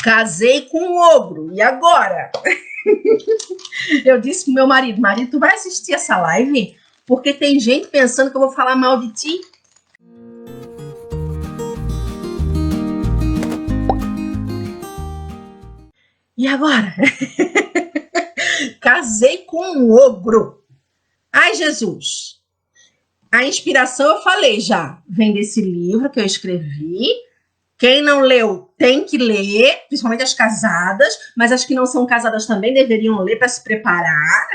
Casei com um ogro, e agora? Eu disse pro meu marido, tu vai assistir essa live? Porque tem gente pensando que eu vou falar mal de ti. E agora? Casei com um ogro. Ai, Jesus. A inspiração eu falei já. Vem desse livro que eu escrevi. Quem não leu tem que ler, principalmente as casadas, mas as que não são casadas também deveriam ler para se preparar.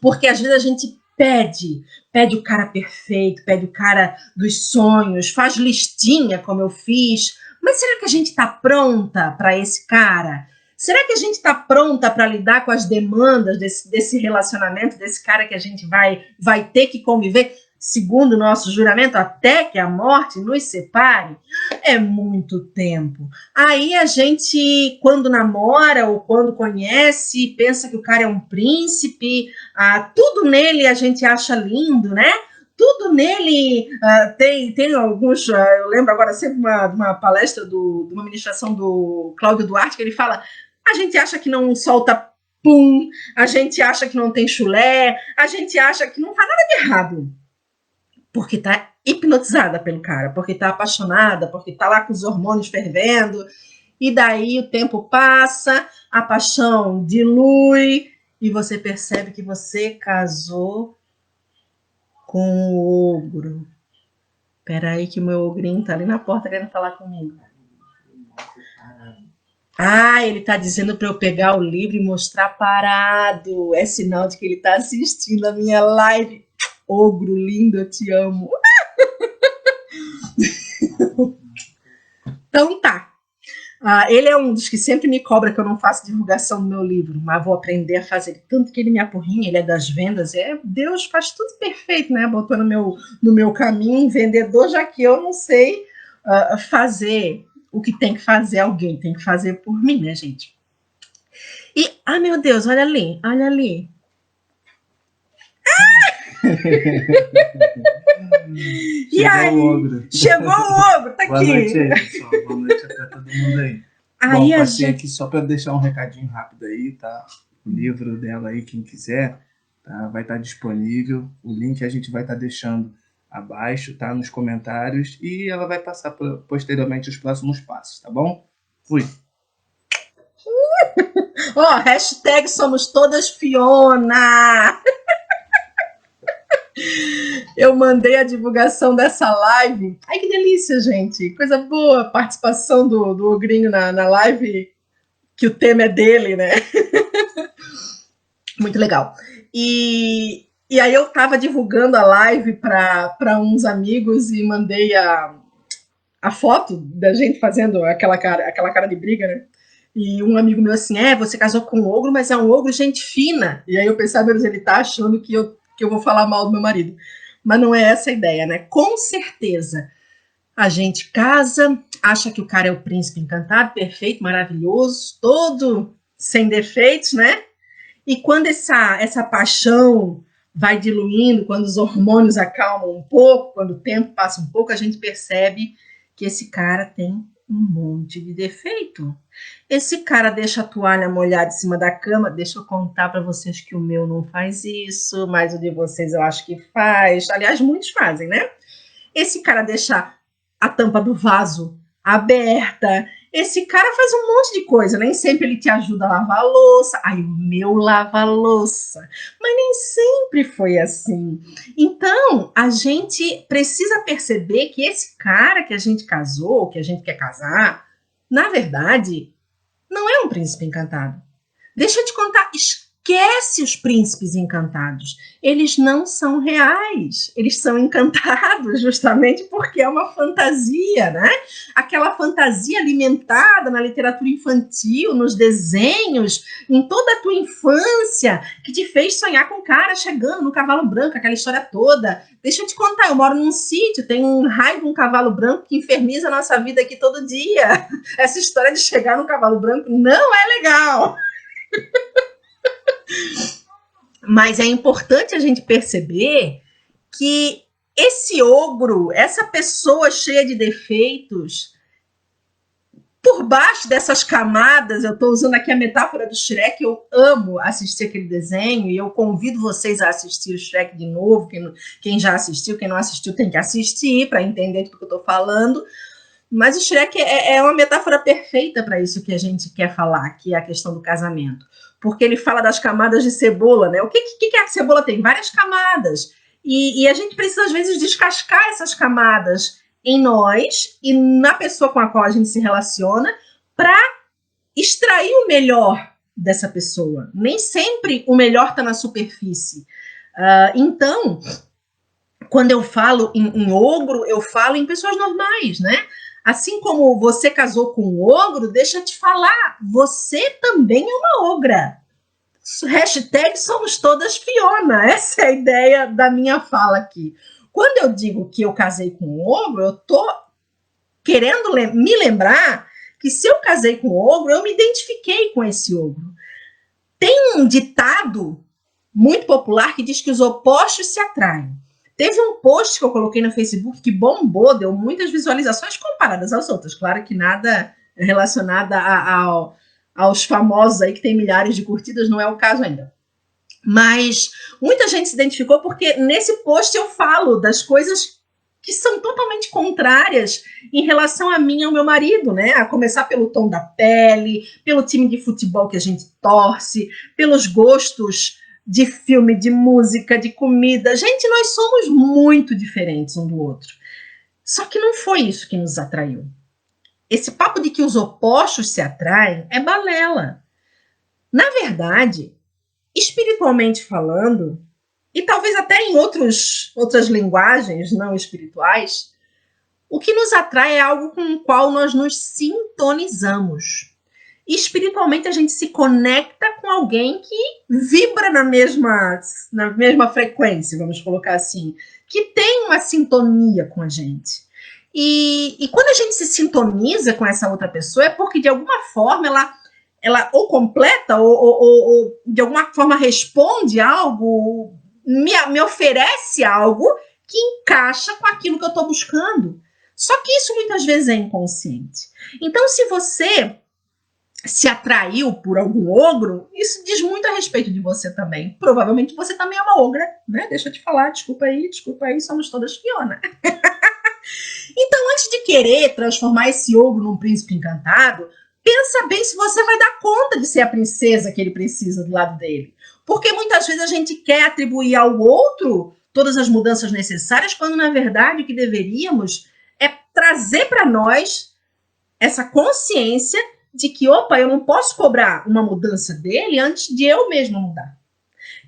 Porque às vezes a gente pede o cara perfeito, pede o cara dos sonhos, faz listinha como eu fiz. Mas será que a gente está pronta para esse cara? Será que a gente está pronta para lidar com as demandas desse relacionamento, desse cara que a gente vai ter que conviver, segundo o nosso juramento, até que a morte nos separe? É muito tempo. Aí a gente, quando namora ou quando conhece, pensa que o cara é um príncipe, tudo nele a gente acha lindo, né? Tudo nele tem alguns. Eu lembro agora sempre de uma palestra, de uma ministração do Cláudio Duarte, que ele fala: a gente acha que não solta pum, a gente acha que não tem chulé, a gente acha que não faz nada de errado. Porque tá hipnotizada pelo cara, porque tá apaixonada, porque tá lá com os hormônios fervendo, e daí o tempo passa, a paixão dilui, e você percebe que você casou com o ogro. Peraí que o meu ogrinho tá ali na porta querendo falar comigo. Ele tá dizendo para eu pegar o livro e mostrar parado. É sinal de que ele tá assistindo a minha live. Ogro lindo, eu te amo. Então tá. Ele é um dos que sempre me cobra que eu não faço divulgação do meu livro, mas vou aprender a fazer. Tanto que ele me apurrinha, ele é das vendas. Deus faz tudo perfeito, né? Botou no meu caminho um vendedor, já que eu não sei fazer o que tem que fazer, alguém tem que fazer por mim, né, gente? E, meu Deus, olha ali, olha ali. E aí, o ogro. Chegou o ogro, tá aqui. Boa noite aí, pessoal. Boa noite pra todo mundo aí. Bom, passei aqui só para deixar um recadinho rápido aí, tá? O livro dela aí, quem quiser, tá? Vai estar disponível. O link a gente vai estar deixando abaixo, tá? Nos comentários. E ela vai passar posteriormente os próximos passos, tá bom? Fui. Hashtag somos todas Fiona. Eu mandei a divulgação dessa live. Ai, que delícia, gente. Coisa boa. Participação do ogrinho na live, que o tema é dele, né? Muito legal. E aí eu tava divulgando a live para uns amigos e mandei a foto da gente fazendo aquela cara de briga, né? E um amigo meu assim, você casou com um ogro, mas é um ogro gente fina. E aí eu pensei, meu Deus, ele tá achando que eu vou falar mal do meu marido. Mas não é essa a ideia, né? Com certeza, a gente casa, acha que o cara é o príncipe encantado, perfeito, maravilhoso, todo sem defeitos, né? E quando essa paixão vai diluindo, quando os hormônios acalmam um pouco, quando o tempo passa um pouco, a gente percebe que esse cara tem um monte de defeito. Esse cara deixa a toalha molhada em cima da cama. Deixa eu contar para vocês que o meu não faz isso, mas o de vocês eu acho que faz. Aliás, muitos fazem, né? Esse cara deixa a tampa do vaso aberta. Esse cara faz um monte de coisa. Nem sempre ele te ajuda a lavar a louça. O meu lava a louça. Mas nem sempre foi assim. Então, a gente precisa perceber que esse cara que a gente casou, que a gente quer casar, na verdade, não é um príncipe encantado. Deixa eu te contar, esquece os príncipes encantados. Eles não são reais. Eles são encantados justamente porque é uma fantasia, né? Aquela fantasia alimentada na literatura infantil, nos desenhos, em toda a tua infância, que te fez sonhar com um cara chegando no cavalo branco, aquela história toda. Deixa eu te contar, eu moro num sítio, tem um raio de um cavalo branco que inferniza a nossa vida aqui todo dia. Essa história de chegar no cavalo branco não é legal. Mas é importante a gente perceber que esse ogro, essa pessoa cheia de defeitos, por baixo dessas camadas, eu estou usando aqui a metáfora do Shrek, eu amo assistir aquele desenho e eu convido vocês a assistir o Shrek de novo, quem já assistiu, quem não assistiu tem que assistir para entender do que eu estou falando. Mas o Shrek é uma metáfora perfeita para isso que a gente quer falar, que é a questão do casamento. Porque ele fala das camadas de cebola, né? O que a cebola tem? Várias camadas. E a gente precisa, às vezes, descascar essas camadas em nós e na pessoa com a qual a gente se relaciona para extrair o melhor dessa pessoa. Nem sempre o melhor está na superfície. Então, quando eu falo em ogro, eu falo em pessoas normais, né? Assim como você casou com um ogro, deixa eu te falar, você também é uma ogra. Hashtag somos todas Fiona. Essa é a ideia da minha fala aqui. Quando eu digo que eu casei com um ogro, eu tô querendo me lembrar que se eu casei com um ogro, eu me identifiquei com esse ogro. Tem um ditado muito popular que diz que os opostos se atraem. Teve um post que eu coloquei no Facebook que bombou, deu muitas visualizações comparadas às outras. Claro que nada relacionado aos famosos aí que tem milhares de curtidas, não é o caso ainda. Mas muita gente se identificou porque nesse post eu falo das coisas que são totalmente contrárias em relação a mim e ao meu marido, né? A começar pelo tom da pele, pelo time de futebol que a gente torce, pelos gostos de filme, de música, de comida. Gente, nós somos muito diferentes um do outro. Só que não foi isso que nos atraiu. Esse papo de que os opostos se atraem é balela. Na verdade, espiritualmente falando, e talvez até em outras linguagens não espirituais, o que nos atrai é algo com o qual nós nos sintonizamos. E espiritualmente a gente se conecta com alguém que vibra na mesma frequência, vamos colocar assim, que tem uma sintonia com a gente. E quando a gente se sintoniza com essa outra pessoa é porque de alguma forma ela ou completa ou de alguma forma responde algo, me oferece algo que encaixa com aquilo que eu estou buscando. Só que isso muitas vezes é inconsciente. Então, se você se atraiu por algum ogro, isso diz muito a respeito de você também. Provavelmente você também é uma ogra, né? Deixa eu te falar, desculpa aí, somos todas Fiona. Então, antes de querer transformar esse ogro num príncipe encantado, pensa bem se você vai dar conta de ser a princesa que ele precisa do lado dele. Porque muitas vezes a gente quer atribuir ao outro todas as mudanças necessárias, quando na verdade o que deveríamos é trazer para nós essa consciência de que, opa, eu não posso cobrar uma mudança dele antes de eu mesma mudar.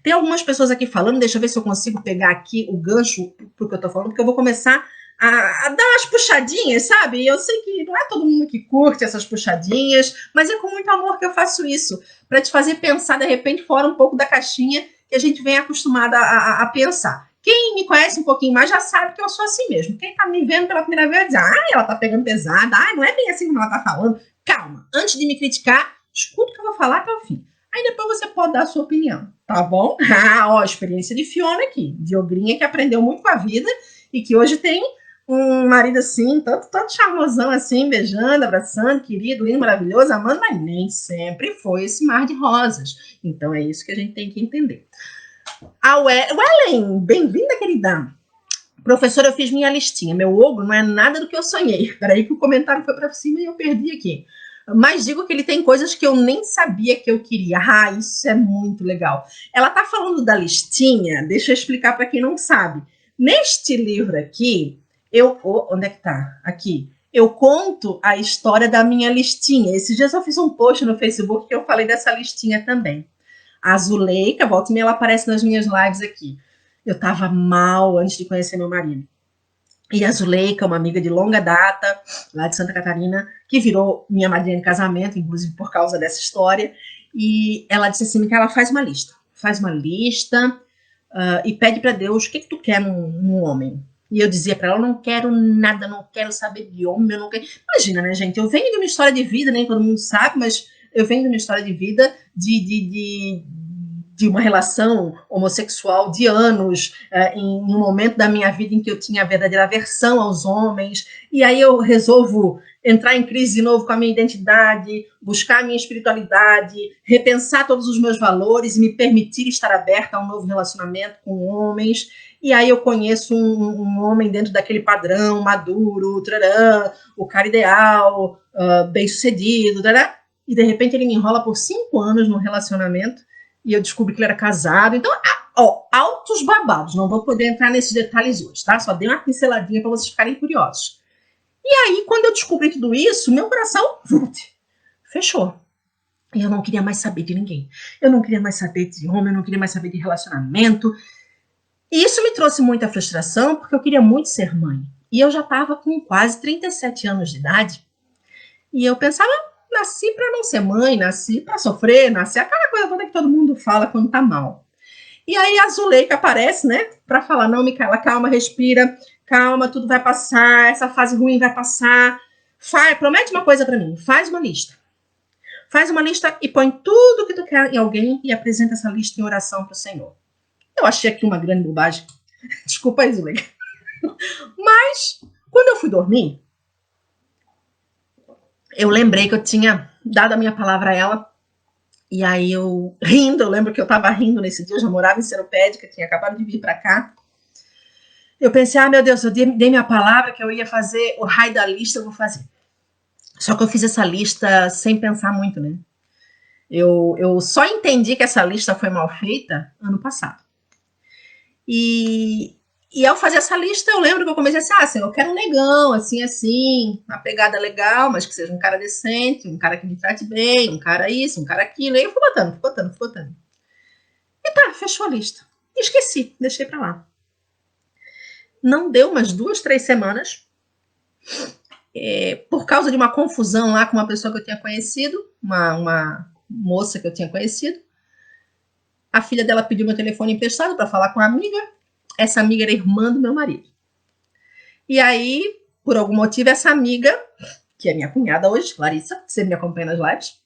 Tem algumas pessoas aqui falando, deixa eu ver se eu consigo pegar aqui o gancho pro que eu tô falando, porque eu vou começar a dar umas puxadinhas, sabe? Eu sei que não é todo mundo que curte essas puxadinhas, mas é com muito amor que eu faço isso, para te fazer pensar, de repente, fora um pouco da caixinha que a gente vem acostumada a pensar. Quem me conhece um pouquinho mais já sabe que eu sou assim mesmo. Quem tá me vendo pela primeira vez diz, ela tá pegando pesada, não é bem assim como ela tá falando. Calma, antes de me criticar, escuta o que eu vou falar até o fim. Aí depois você pode dar a sua opinião, tá bom? Experiência de Fiona aqui, de ogrinha que aprendeu muito com a vida e que hoje tem um marido assim, todo charmosão assim, beijando, abraçando, querido, lindo, maravilhoso, amando, mas nem sempre foi esse mar de rosas. Então é isso que a gente tem que entender. Wellen, bem-vinda, querida. Professora, eu fiz minha listinha. Meu ogro não é nada do que eu sonhei. Peraí que o comentário foi para cima e eu perdi aqui. Mas digo que ele tem coisas que eu nem sabia que eu queria. Isso é muito legal. Ela tá falando da listinha, deixa eu explicar para quem não sabe. Neste livro aqui, onde é que tá? Aqui. Eu conto a história da minha listinha. Esses dias eu fiz um post no Facebook que eu falei dessa listinha também. A Zuleika, volta e meia, ela aparece nas minhas lives aqui. Eu estava mal antes de conhecer meu marido. E a Zuleika, uma amiga de longa data, lá de Santa Catarina, que virou minha madrinha de casamento, inclusive por causa dessa história, e ela disse assim, que ela faz uma lista. Faz uma lista e pede para Deus o que tu quer num homem. E eu dizia para ela, eu não quero nada, não quero saber de homem, eu não quero... Imagina, né, gente? Eu venho de uma história de vida, nem todo mundo sabe, mas eu venho de uma história de vida de de uma relação homossexual de anos, em um momento da minha vida em que eu tinha a verdadeira aversão aos homens, e aí eu resolvo entrar em crise de novo com a minha identidade, buscar a minha espiritualidade, repensar todos os meus valores e me permitir estar aberta a um novo relacionamento com homens. E aí eu conheço um homem dentro daquele padrão, maduro, tarará, o cara ideal, bem-sucedido, tarará, e de repente ele me enrola por 5 anos no relacionamento e eu descubro que ele era casado. Então, altos babados. Não vou poder entrar nesses detalhes hoje, tá? Só dei uma pinceladinha para vocês ficarem curiosos. E aí, quando eu descobri tudo isso, meu coração fechou. E eu não queria mais saber de ninguém. Eu não queria mais saber de homem, eu não queria mais saber de relacionamento. E isso me trouxe muita frustração, porque eu queria muito ser mãe. E eu já estava com quase 37 anos de idade. E eu pensava, nasci para não ser mãe, nasci para sofrer, nasci aquela coisa toda que todo mundo fala quando tá mal. E aí a Zuleika aparece, né, para falar, não, Micaela, calma, respira, calma, tudo vai passar, essa fase ruim vai passar. Promete uma coisa para mim, faz uma lista. Faz uma lista e põe tudo que tu quer em alguém e apresenta essa lista em oração para o Senhor. Eu achei aqui uma grande bobagem. Desculpa aí, Zuleika. Mas, quando eu fui dormir, eu lembrei que eu tinha dado a minha palavra a ela. E aí eu lembro que eu estava rindo nesse dia, eu já morava em Seropédica, tinha acabado de vir para cá. Eu pensei, meu Deus, eu dei minha palavra que eu ia fazer o raio da lista, eu vou fazer. Só que eu fiz essa lista sem pensar muito, né? Eu só entendi que essa lista foi mal feita ano passado. E ao fazer essa lista, eu lembro que eu comecei assim, eu quero um negão, assim, uma pegada legal, mas que seja um cara decente, um cara que me trate bem, um cara isso, um cara aquilo. E eu fui botando. E tá, fechou a lista. Esqueci, deixei pra lá. Não deu umas 2, 3 semanas, por causa de uma confusão lá com uma pessoa que eu tinha conhecido, uma moça que eu tinha conhecido. A filha dela pediu meu telefone emprestado para falar com a amiga. Essa amiga era irmã do meu marido. E aí, por algum motivo, essa amiga, que é minha cunhada hoje, Larissa, que sempre me acompanha nas lives,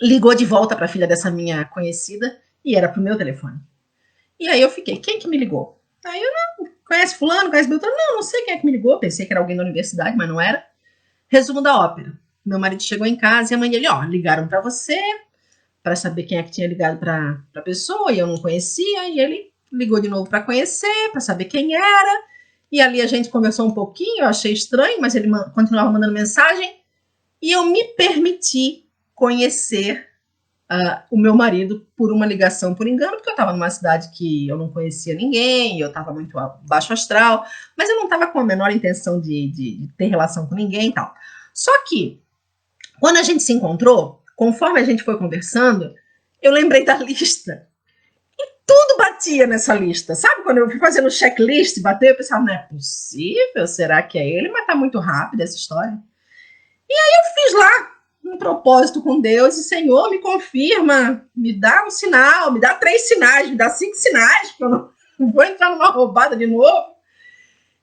ligou de volta para a filha dessa minha conhecida e era pro meu telefone. E aí eu fiquei, quem que me ligou? Aí eu, não, conhece fulano, conhece Beltrano? Não sei quem é que me ligou, pensei que era alguém da universidade, mas não era. Resumo da ópera. Meu marido chegou em casa e a mãe dele, ligaram para você, para saber quem é que tinha ligado para a pessoa, e eu não conhecia, e ele ligou de novo para conhecer, para saber quem era, e ali a gente conversou um pouquinho, eu achei estranho, mas ele continuava mandando mensagem, e eu me permiti conhecer o meu marido por uma ligação por engano, porque eu estava numa cidade que eu não conhecia ninguém, eu estava muito baixo astral, mas eu não estava com a menor intenção de ter relação com ninguém e tal. Só que, quando a gente se encontrou, conforme a gente foi conversando, eu lembrei da lista. E tudo batia nessa lista. Sabe, quando eu fui fazendo checklist, bateu, eu pensava, não é possível, será que é ele? Mas tá muito rápido essa história. E aí eu fiz lá um propósito com Deus, e Senhor, me confirma, me dá um sinal, me dá 3 sinais, me dá 5 sinais, que eu não vou entrar numa roubada de novo.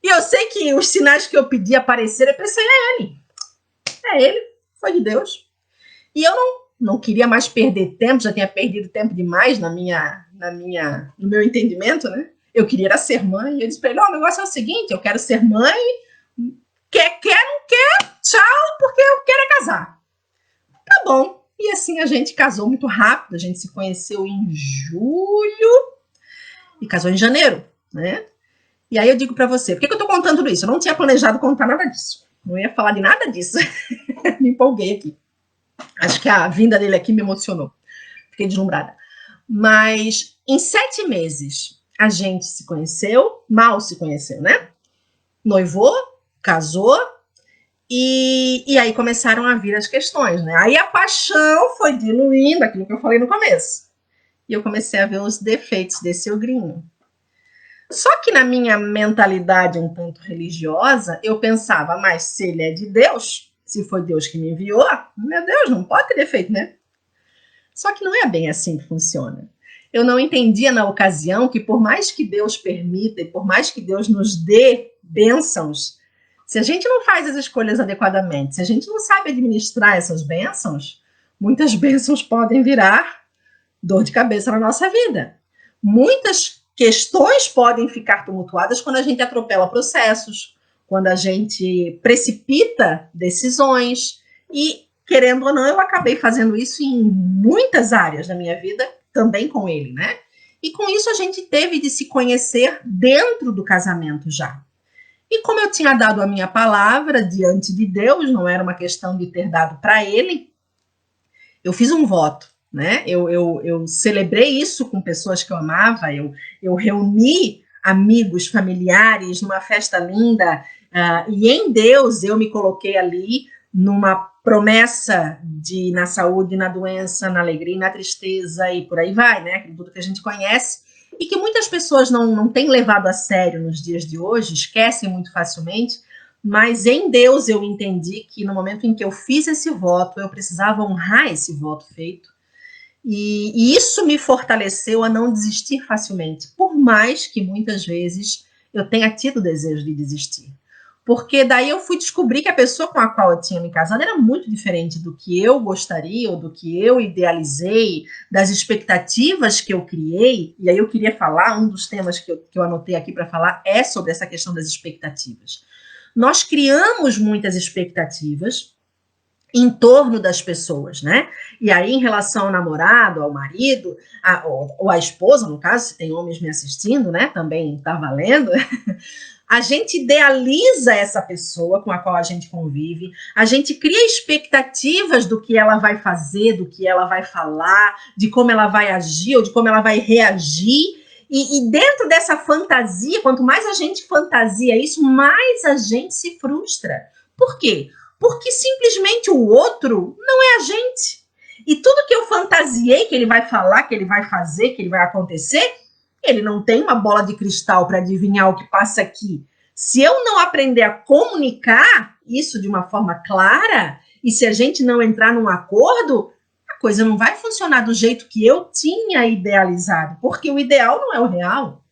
E eu sei que os sinais que eu pedi apareceram, eu pensei, é ele, foi de Deus. E eu não queria mais perder tempo, já tinha perdido tempo demais no meu entendimento, né? Eu queria era ser mãe, e eu disse para ele, o negócio é o seguinte, eu quero ser mãe, quer, não quer, tchau, porque eu quero é casar. Tá bom. E assim a gente casou muito rápido, a gente se conheceu em julho e casou em janeiro, né? E aí eu digo para você, por que eu tô contando tudo isso? Eu não tinha planejado contar nada disso. Não ia falar de nada disso. Me empolguei aqui. Acho que a vinda dele aqui me emocionou. Fiquei deslumbrada. Mas em 7 meses a gente se conheceu, mal se conheceu, né? Noivou, casou, e aí começaram a vir as questões, né? Aí a paixão foi diluindo, aquilo que eu falei no começo. E eu comecei a ver os defeitos desse ogrinho. Só que na minha mentalidade um tanto religiosa, eu pensava, mas se ele é de Deus, se foi Deus que me enviou, meu Deus, não pode ter defeito, né? Só que não é bem assim que funciona. Eu não entendia na ocasião que por mais que Deus permita e por mais que Deus nos dê bênçãos, se a gente não faz as escolhas adequadamente, se a gente não sabe administrar essas bênçãos, muitas bênçãos podem virar dor de cabeça na nossa vida. Muitas questões podem ficar tumultuadas quando a gente atropela processos, quando a gente precipita decisões. E, querendo ou não, eu acabei fazendo isso em muitas áreas da minha vida, também com ele, né? E com isso a gente teve de se conhecer dentro do casamento já. E como eu tinha dado a minha palavra diante de Deus, não era uma questão de ter dado para ele, eu fiz um voto, né? Eu celebrei isso com pessoas que eu amava, eu reuni amigos, familiares numa festa linda, e em Deus eu me coloquei ali numa promessa de na saúde, na doença, na alegria, na tristeza e por aí vai, né? Tudo que a gente conhece e que muitas pessoas não têm levado a sério nos dias de hoje, esquecem muito facilmente, mas em Deus eu entendi que no momento em que eu fiz esse voto, eu precisava honrar esse voto feito. E isso me fortaleceu a não desistir facilmente, por mais que muitas vezes eu tenha tido desejo de desistir. Porque daí eu fui descobrir que a pessoa com a qual eu tinha me casado era muito diferente do que eu gostaria, ou do que eu idealizei, das expectativas que eu criei. E aí eu queria falar, um dos temas que eu anotei aqui para falar é sobre essa questão das expectativas. Nós criamos muitas expectativas em torno das pessoas, né? E aí, em relação ao namorado, ao marido, ou à esposa, no caso, se tem homens me assistindo, né? Também está valendo. A gente idealiza essa pessoa com a qual a gente convive, a gente cria expectativas do que ela vai fazer, do que ela vai falar, de como ela vai agir ou de como ela vai reagir. E dentro dessa fantasia, quanto mais a gente fantasia isso, mais a gente se frustra. Por quê? Porque simplesmente o outro não é a gente. E tudo que eu fantasiei que ele vai falar, que ele vai fazer, que ele vai acontecer, ele não tem uma bola de cristal para adivinhar o que passa aqui. Se eu não aprender a comunicar isso de uma forma clara, e se a gente não entrar num acordo, a coisa não vai funcionar do jeito que eu tinha idealizado, porque o ideal não é o real.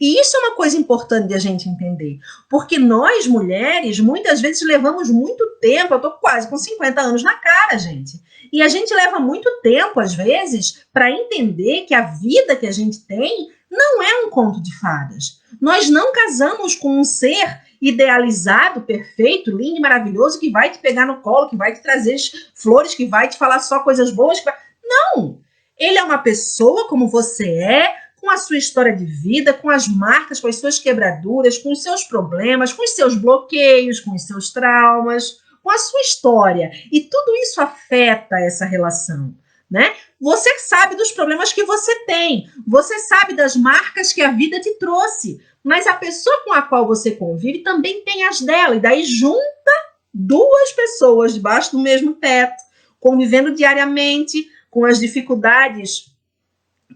E isso é uma coisa importante de a gente entender, porque nós, mulheres, muitas vezes levamos muito tempo, eu estou quase com 50 anos na cara, gente, e a gente leva muito tempo, às vezes, para entender que a vida que a gente tem não é um conto de fadas. Nós não casamos com um ser idealizado, perfeito, lindo e maravilhoso, que vai te pegar no colo, que vai te trazer flores, que vai te falar só coisas boas. Não! Ele é uma pessoa como você é, com a sua história de vida, com as marcas, com as suas quebraduras, com os seus problemas, com os seus bloqueios, com os seus traumas, com a sua história. E tudo isso afeta essa relação, né? Você sabe dos problemas que você tem, você sabe das marcas que a vida te trouxe, mas a pessoa com a qual você convive também tem as dela, e daí junta duas pessoas debaixo do mesmo teto, convivendo diariamente com as dificuldades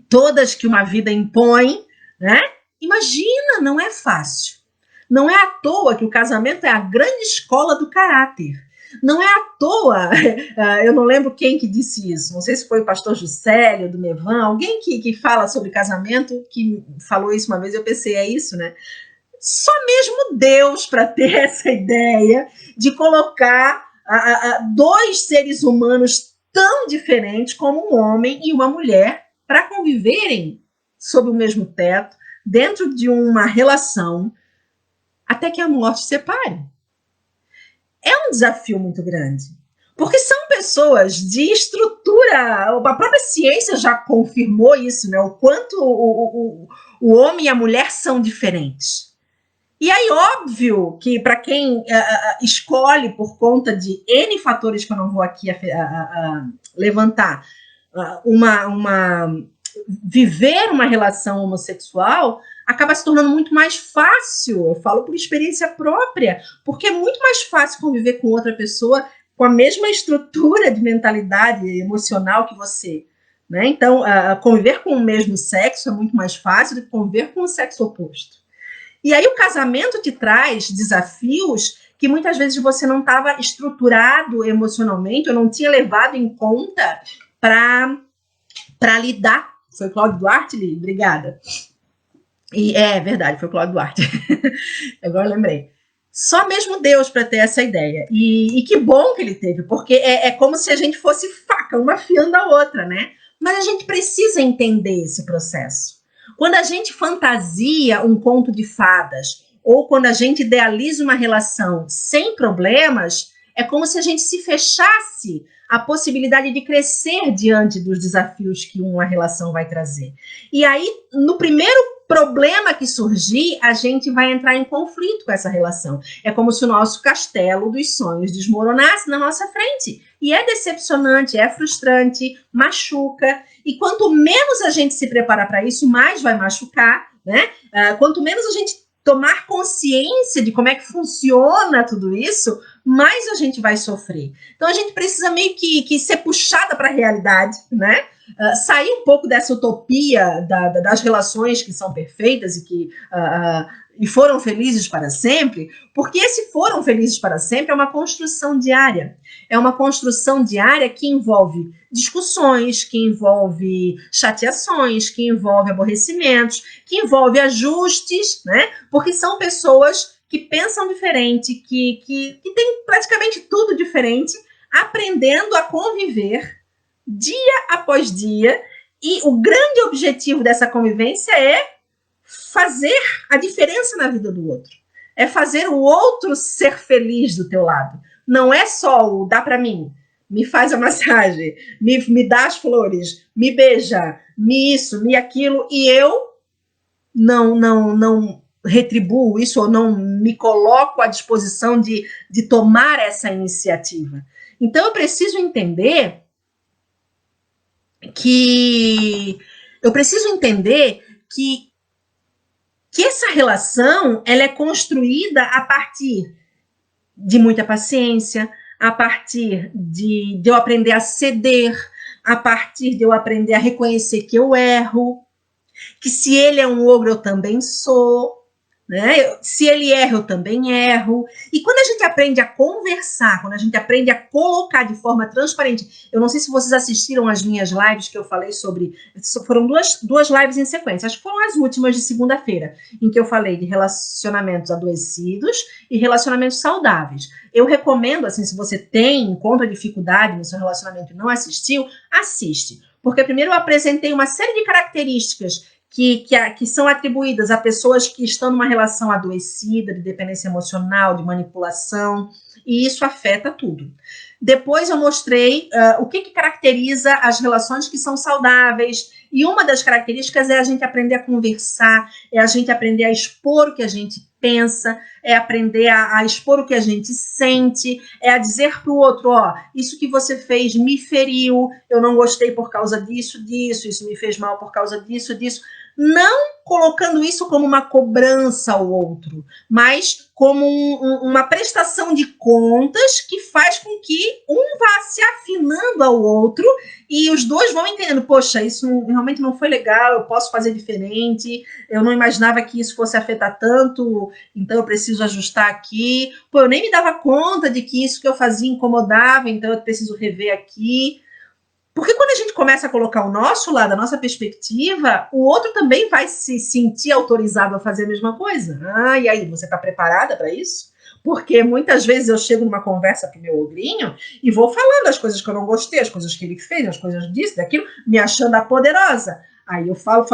todas que uma vida impõe, né? Imagina, não é fácil. Não é à toa que o casamento é a grande escola do caráter. Não é à toa, eu não lembro quem que disse isso, não sei se foi o pastor Juscelio, do Mevan, alguém que fala sobre casamento, que falou isso uma vez, eu pensei, é isso, né? Só mesmo Deus para ter essa ideia de colocar dois seres humanos tão diferentes como um homem e uma mulher para conviverem sob o mesmo teto, dentro de uma relação, até que a morte separe. É um desafio muito grande, porque são pessoas de estrutura, a própria ciência já confirmou isso, né? O quanto o homem e a mulher são diferentes. E aí, óbvio que para quem escolhe por conta de N fatores que eu não vou aqui levantar, viver uma relação homossexual acaba se tornando muito mais fácil, eu falo por experiência própria, porque é muito mais fácil conviver com outra pessoa com a mesma estrutura de mentalidade emocional que você, né? Então, conviver com o mesmo sexo é muito mais fácil do que conviver com o sexo oposto. E aí o casamento te traz desafios que muitas vezes você não estava estruturado emocionalmente, ou não tinha levado em conta para lidar. Foi Cláudio Duarte, Lili? Obrigada. E é verdade, foi Cláudio Duarte. Agora eu lembrei. Só mesmo Deus para ter essa ideia. E que bom que ele teve, porque é como se a gente fosse faca, uma afiando a outra, né? Mas a gente precisa entender esse processo. Quando a gente fantasia um conto de fadas, ou quando a gente idealiza uma relação sem problemas, é como se a gente se fechasse à possibilidade de crescer diante dos desafios que uma relação vai trazer. E aí, no primeiro problema que surgir, a gente vai entrar em conflito com essa relação. É como se o nosso castelo dos sonhos desmoronasse na nossa frente. E é decepcionante, é frustrante, machuca. E quanto menos a gente se prepara para isso, mais vai machucar, né? Quanto menos a gente tomar consciência de como é que funciona tudo isso, mais a gente vai sofrer. Então a gente precisa meio que ser puxada para a realidade, né? Sair um pouco dessa utopia das relações que são perfeitas e foram felizes para sempre, porque esse foram felizes para sempre é uma construção diária. É uma construção diária que envolve discussões, que envolve chateações, que envolve aborrecimentos, que envolve ajustes, né? Porque são pessoas que pensam diferente, que têm praticamente tudo diferente, aprendendo a conviver dia após dia, e o grande objetivo dessa convivência é fazer a diferença na vida do outro. É fazer o outro ser feliz do teu lado. Não é só o dá para mim, me faz a massagem, me dá as flores, me beija, me isso, me aquilo, e eu não retribuo isso ou não me coloco à disposição de tomar essa iniciativa. Então eu preciso entender que essa relação ela é construída a partir de muita paciência, a partir de eu aprender a ceder, a partir de eu aprender a reconhecer que eu erro, que se ele é um ogro, eu também sou, né? Se ele erra, eu também erro. E quando a gente aprende a conversar, quando a gente aprende a colocar de forma transparente, eu não sei se vocês assistiram às minhas lives que eu falei sobre, foram duas lives em sequência, acho que foram as últimas de segunda-feira, em que eu falei de relacionamentos adoecidos e relacionamentos saudáveis. Eu recomendo, assim, se você encontra dificuldade no seu relacionamento e não assistiu, assiste. Porque primeiro eu apresentei uma série de características que são atribuídas a pessoas que estão numa relação adoecida, de dependência emocional, de manipulação, e isso afeta tudo. Depois eu mostrei o que caracteriza as relações que são saudáveis, e uma das características é a gente aprender a conversar, é a gente aprender a expor o que a gente pensa, é aprender a expor o que a gente sente, é a dizer para o outro, isso que você fez me feriu, eu não gostei por causa disso, isso me fez mal por causa disso. Não colocando isso como uma cobrança ao outro, mas como uma prestação de contas que faz com que um vá se afinando ao outro e os dois vão entendendo, poxa, isso realmente não foi legal, eu posso fazer diferente, eu não imaginava que isso fosse afetar tanto, então eu preciso ajustar aqui, eu nem me dava conta de que isso que eu fazia incomodava, então eu preciso rever aqui. Porque quando a gente começa a colocar o nosso lado, a nossa perspectiva, o outro também vai se sentir autorizado a fazer a mesma coisa. E aí, você está preparada para isso? Porque muitas vezes eu chego numa conversa com o meu ogrinho e vou falando as coisas que eu não gostei, as coisas que ele fez, as coisas disso, daquilo, me achando a poderosa. Aí eu falo.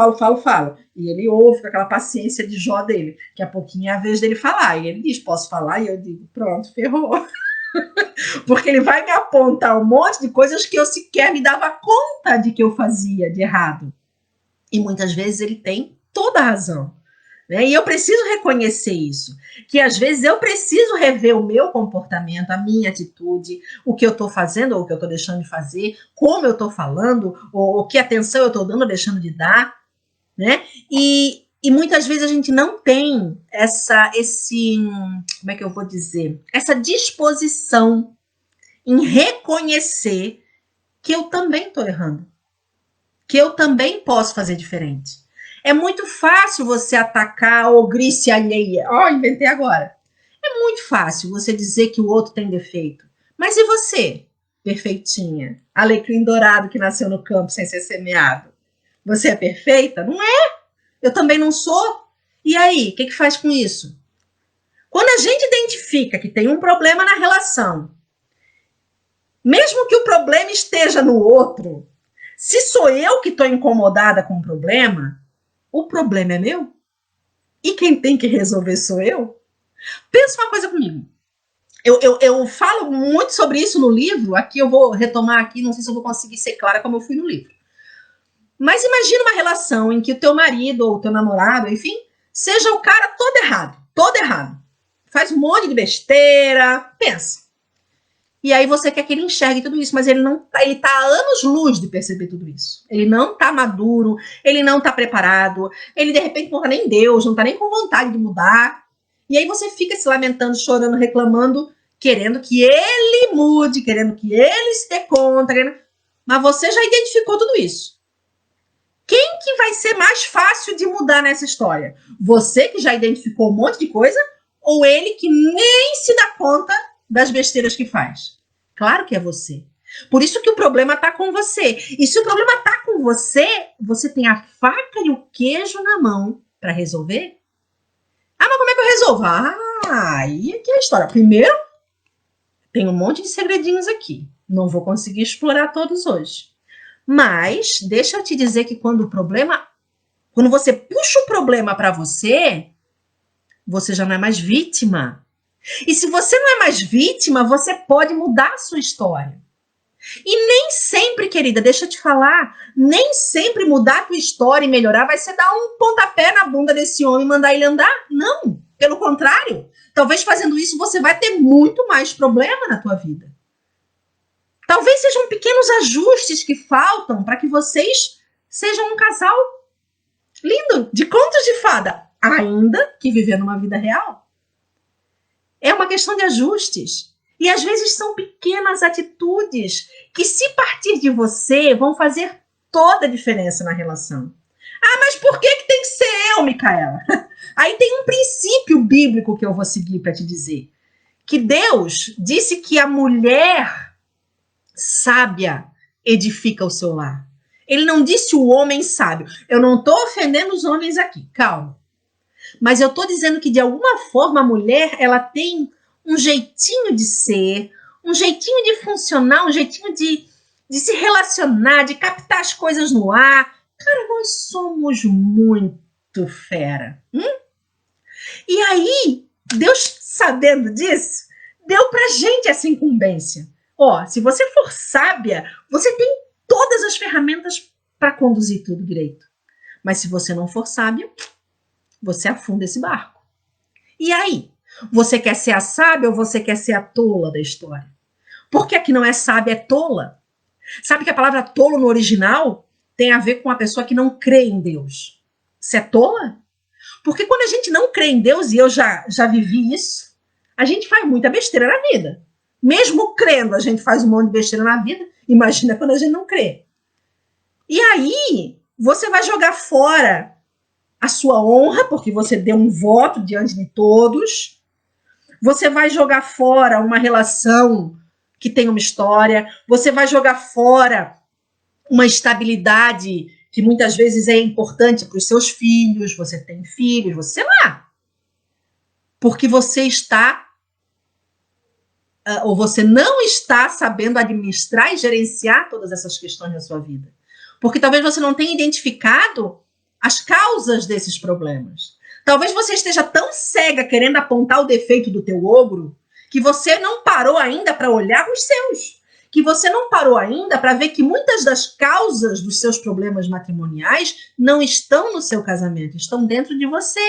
E ele ouve com aquela paciência de Jó dele. Daqui a pouquinho é a vez dele falar. E ele diz, posso falar? E eu digo, pronto, ferrou. Porque ele vai me apontar um monte de coisas que eu sequer me dava conta de que eu fazia de errado. E muitas vezes ele tem toda a razão. Né? E eu preciso reconhecer isso. Que às vezes eu preciso rever o meu comportamento, a minha atitude, o que eu estou fazendo ou o que eu estou deixando de fazer, como eu estou falando, ou que atenção eu estou dando ou deixando de dar. Né? E muitas vezes a gente não tem como é que eu vou dizer? Essa disposição em reconhecer que eu também estou errando. Que eu também posso fazer diferente. É muito fácil você atacar a ogrice alheia. Inventei agora. É muito fácil você dizer que o outro tem defeito. Mas e você, perfeitinha? Alecrim dourado que nasceu no campo sem ser semeado. Você é perfeita? Não é. Eu também não sou. E aí, o que faz com isso? Quando a gente identifica que tem um problema na relação, mesmo que o problema esteja no outro, Se sou eu que estou incomodada com o problema é meu? E quem tem que resolver sou eu? Pensa uma coisa comigo. Eu falo muito sobre isso no livro, aqui eu vou retomar aqui, não sei se eu vou conseguir ser clara como eu fui no livro. Mas imagina uma relação em que o teu marido ou o teu namorado, enfim, seja o cara todo errado. Faz um monte de besteira, pensa. E aí você quer que ele enxergue tudo isso, mas ele tá a anos-luz de perceber tudo isso. Ele não tá maduro, ele não tá preparado, ele de repente não tá nem Deus, não tá nem com vontade de mudar. E aí você fica se lamentando, chorando, reclamando, querendo que ele mude, querendo que ele se dê conta, mas você já identificou tudo isso. Quem que vai ser mais fácil de mudar nessa história? Você que já identificou um monte de coisa ou ele que nem se dá conta das besteiras que faz? Claro que é você. Por isso que o problema está com você. E se o problema está com você, você tem a faca e o queijo na mão para resolver? Ah, mas como é que eu resolvo? Aí é que é a história. Primeiro, tem um monte de segredinhos aqui. Não vou conseguir explorar todos hoje. Mas deixa eu te dizer que quando você puxa o problema para você já não é mais vítima. E se você não é mais vítima, você pode mudar a sua história. E nem sempre, querida, deixa eu te falar, nem sempre mudar a tua história e melhorar vai ser dar um pontapé na bunda desse homem e mandar ele andar. Não, pelo contrário. Talvez fazendo isso você vai ter muito mais problema na tua vida. Talvez sejam pequenos ajustes que faltam para que vocês sejam um casal lindo, de contos de fada, ainda que vivendo uma vida real. É uma questão de ajustes. E às vezes são pequenas atitudes que, se partir de você, vão fazer toda a diferença na relação. Ah, mas por que tem que ser eu, Micaela? Aí tem um princípio bíblico que eu vou seguir para te dizer. Que Deus disse que a mulher sábia edifica o seu lar. Ele não disse o homem sábio. Eu não estou ofendendo os homens aqui, calma. Mas eu estou dizendo que, de alguma forma, a mulher ela tem um jeitinho de ser, um jeitinho de funcionar, um jeitinho de se relacionar, de captar as coisas no ar. Cara, nós somos muito fera. E aí, Deus, sabendo disso, deu pra gente essa incumbência. Ó, se você for sábia, você tem todas as ferramentas para conduzir tudo direito. Mas se você não for sábia, você afunda esse barco. E aí? Você quer ser a sábia ou você quer ser a tola da história? Porque a que não é sábia é tola. Sabe que a palavra tolo no original tem a ver com a pessoa que não crê em Deus. Você é tola? Porque quando a gente não crê em Deus, e eu já vivi isso, a gente faz muita besteira na vida. Mesmo crendo, a gente faz um monte de besteira na vida. Imagina quando a gente não crê. E aí, você vai jogar fora a sua honra, porque você deu um voto diante de todos. Você vai jogar fora uma relação que tem uma história. Você vai jogar fora uma estabilidade que muitas vezes é importante para os seus filhos. Você tem filhos, você sei lá. Porque você está, ou você não está sabendo administrar e gerenciar todas essas questões na sua vida. Porque talvez você não tenha identificado as causas desses problemas. Talvez você esteja tão cega querendo apontar o defeito do teu ogro que você não parou ainda para olhar os seus. Que você não parou ainda para ver que muitas das causas dos seus problemas matrimoniais não estão no seu casamento, estão dentro de você.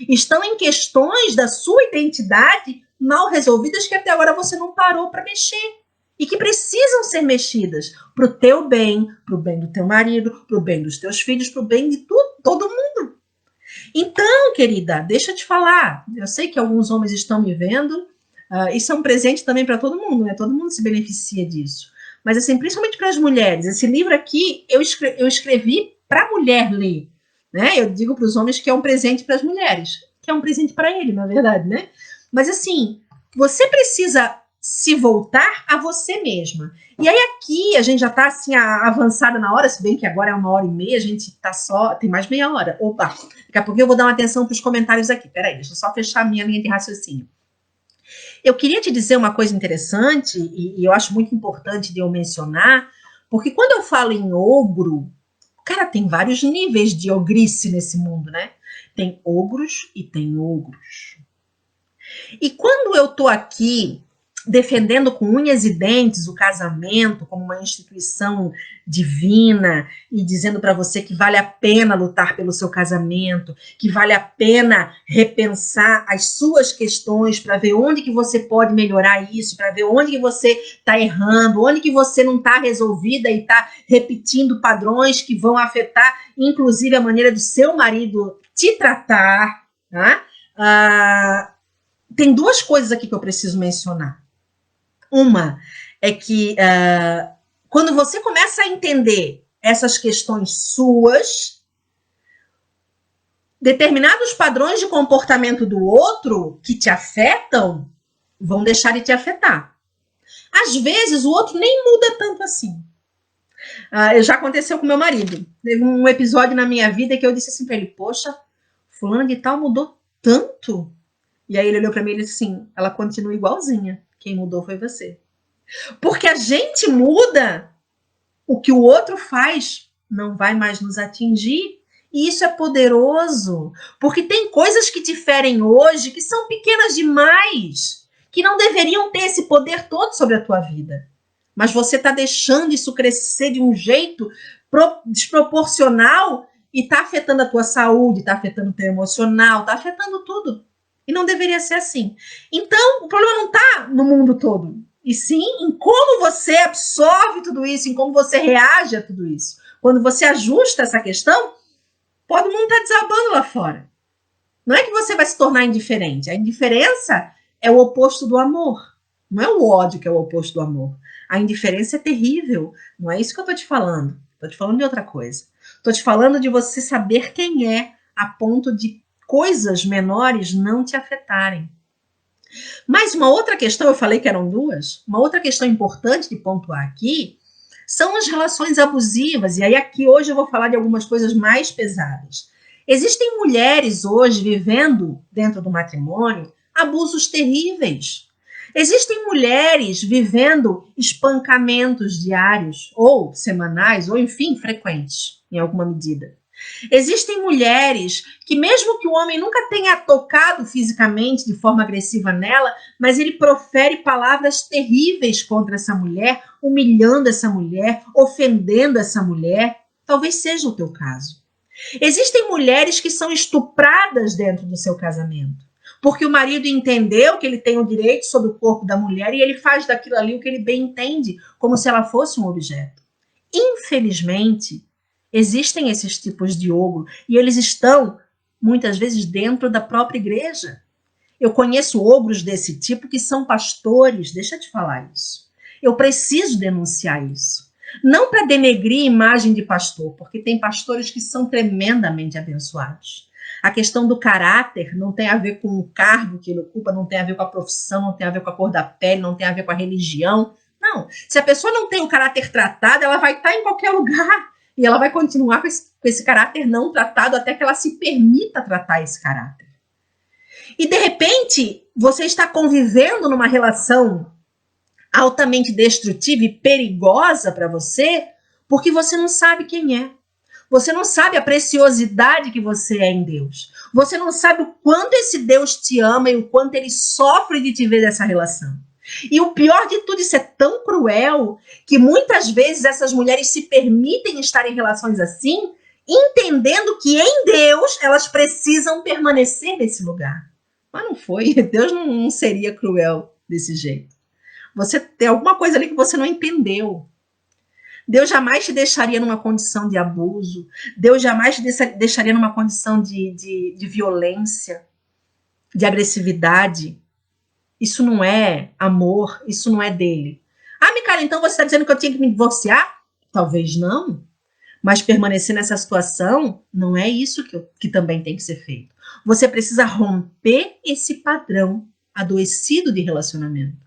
Estão em questões da sua identidade mal resolvidas que até agora você não parou para mexer. E que precisam ser mexidas para o teu bem, para o bem do teu marido, para o bem dos teus filhos, para o bem de todo mundo. Então, querida, deixa eu te falar. Eu sei que alguns homens estão me vendo. Isso é um presente também para todo mundo, né? Todo mundo se beneficia disso. Mas, assim, principalmente para as mulheres. Esse livro aqui eu escrevi para a mulher ler. Né? Eu digo para os homens que é um presente para as mulheres. Que é um presente para ele, na verdade, né? Mas, assim, você precisa se voltar a você mesma. E aí aqui a gente já está assim avançada na hora, se bem que agora é 1h30, a gente está só, tem mais meia hora. Opa, daqui a pouco eu vou dar uma atenção para os comentários aqui. Peraí, deixa eu só fechar a minha linha de raciocínio. Eu queria te dizer uma coisa interessante, e eu acho muito importante de eu mencionar, Porque quando eu falo em ogro, cara, tem vários níveis de ogrice nesse mundo, né? Tem ogros e tem ogros. E quando eu tô aqui defendendo com unhas e dentes o casamento como uma instituição divina e dizendo para você que vale a pena lutar pelo seu casamento, que vale a pena repensar as suas questões para ver onde que você pode melhorar isso, para ver onde que você está errando, onde que você não está resolvida e está repetindo padrões que vão afetar inclusive a maneira do seu marido te tratar, tá? Tem duas coisas aqui que eu preciso mencionar. Uma é que quando você começa a entender essas questões suas, determinados padrões de comportamento do outro que te afetam vão deixar de te afetar. Às vezes o outro nem muda tanto assim. Já aconteceu com meu marido. Teve um episódio na minha vida que eu disse assim para ele: poxa, fulano de tal mudou tanto. E aí ele olhou para mim e disse assim: ela continua igualzinha. Quem mudou foi você. Porque a gente muda, o que o outro faz não vai mais nos atingir. E isso é poderoso. Porque tem coisas que te ferem hoje que são pequenas demais, que não deveriam ter esse poder todo sobre a tua vida. Mas você está deixando isso crescer de um jeito desproporcional e está afetando a tua saúde, está afetando o teu emocional, está afetando tudo. E não deveria ser assim. Então, o problema não está no mundo todo, e sim em como você absorve tudo isso, em como você reage a tudo isso. Quando você ajusta essa questão, pode o mundo estar desabando lá fora. Não é que você vai se tornar indiferente. A indiferença é o oposto do amor. Não é o ódio que é o oposto do amor. A indiferença é terrível. Não é isso que eu estou te falando. Estou te falando de outra coisa. Estou te falando de você saber quem é a ponto de coisas menores não te afetarem. Mas uma outra questão, eu falei que eram duas, uma outra questão importante de pontuar aqui são as relações abusivas. E aí aqui hoje eu vou falar de algumas coisas mais pesadas. Existem mulheres hoje vivendo dentro do matrimônio abusos terríveis. Existem mulheres vivendo espancamentos diários, ou semanais, ou enfim, frequentes, em alguma medida. Existem mulheres que, mesmo que o homem nunca tenha tocado fisicamente de forma agressiva nela, mas ele profere palavras terríveis contra essa mulher, humilhando essa mulher, ofendendo essa mulher. Talvez seja o teu caso. Existem mulheres que são estupradas dentro do seu casamento, porque o marido entendeu que ele tem o direito sobre o corpo da mulher e ele faz daquilo ali o que ele bem entende, como se ela fosse um objeto. Infelizmente, existem esses tipos de ogro e eles estão, muitas vezes, dentro da própria igreja. Eu conheço ogros desse tipo que são pastores, deixa eu te falar isso. Eu preciso denunciar isso. Não para denegrir a imagem de pastor, porque tem pastores que são tremendamente abençoados. A questão do caráter não tem a ver com o cargo que ele ocupa, não tem a ver com a profissão, não tem a ver com a cor da pele, não tem a ver com a religião. Não. Se a pessoa não tem o caráter tratado, ela vai estar em qualquer lugar. E ela vai continuar com esse caráter não tratado até que ela se permita tratar esse caráter. E, de repente, você está convivendo numa relação altamente destrutiva e perigosa para você, porque você não sabe quem é. Você não sabe a preciosidade que você é em Deus. Você não sabe o quanto esse Deus te ama e o quanto ele sofre de te ver nessa relação. E o pior de tudo, isso é tão cruel que muitas vezes essas mulheres se permitem estar em relações assim, entendendo que em Deus elas precisam permanecer nesse lugar. Mas não foi, Deus não seria cruel desse jeito. Você tem alguma coisa ali que você não entendeu. Deus jamais te deixaria numa condição de abuso. Deus jamais te deixaria numa condição de violência, de agressividade. Isso não é amor, isso não é dele. Ah, Micaela, então você está dizendo que eu tinha que me divorciar? Talvez não. Mas permanecer nessa situação não é isso que também tem que ser feito. Você precisa romper esse padrão adoecido de relacionamento.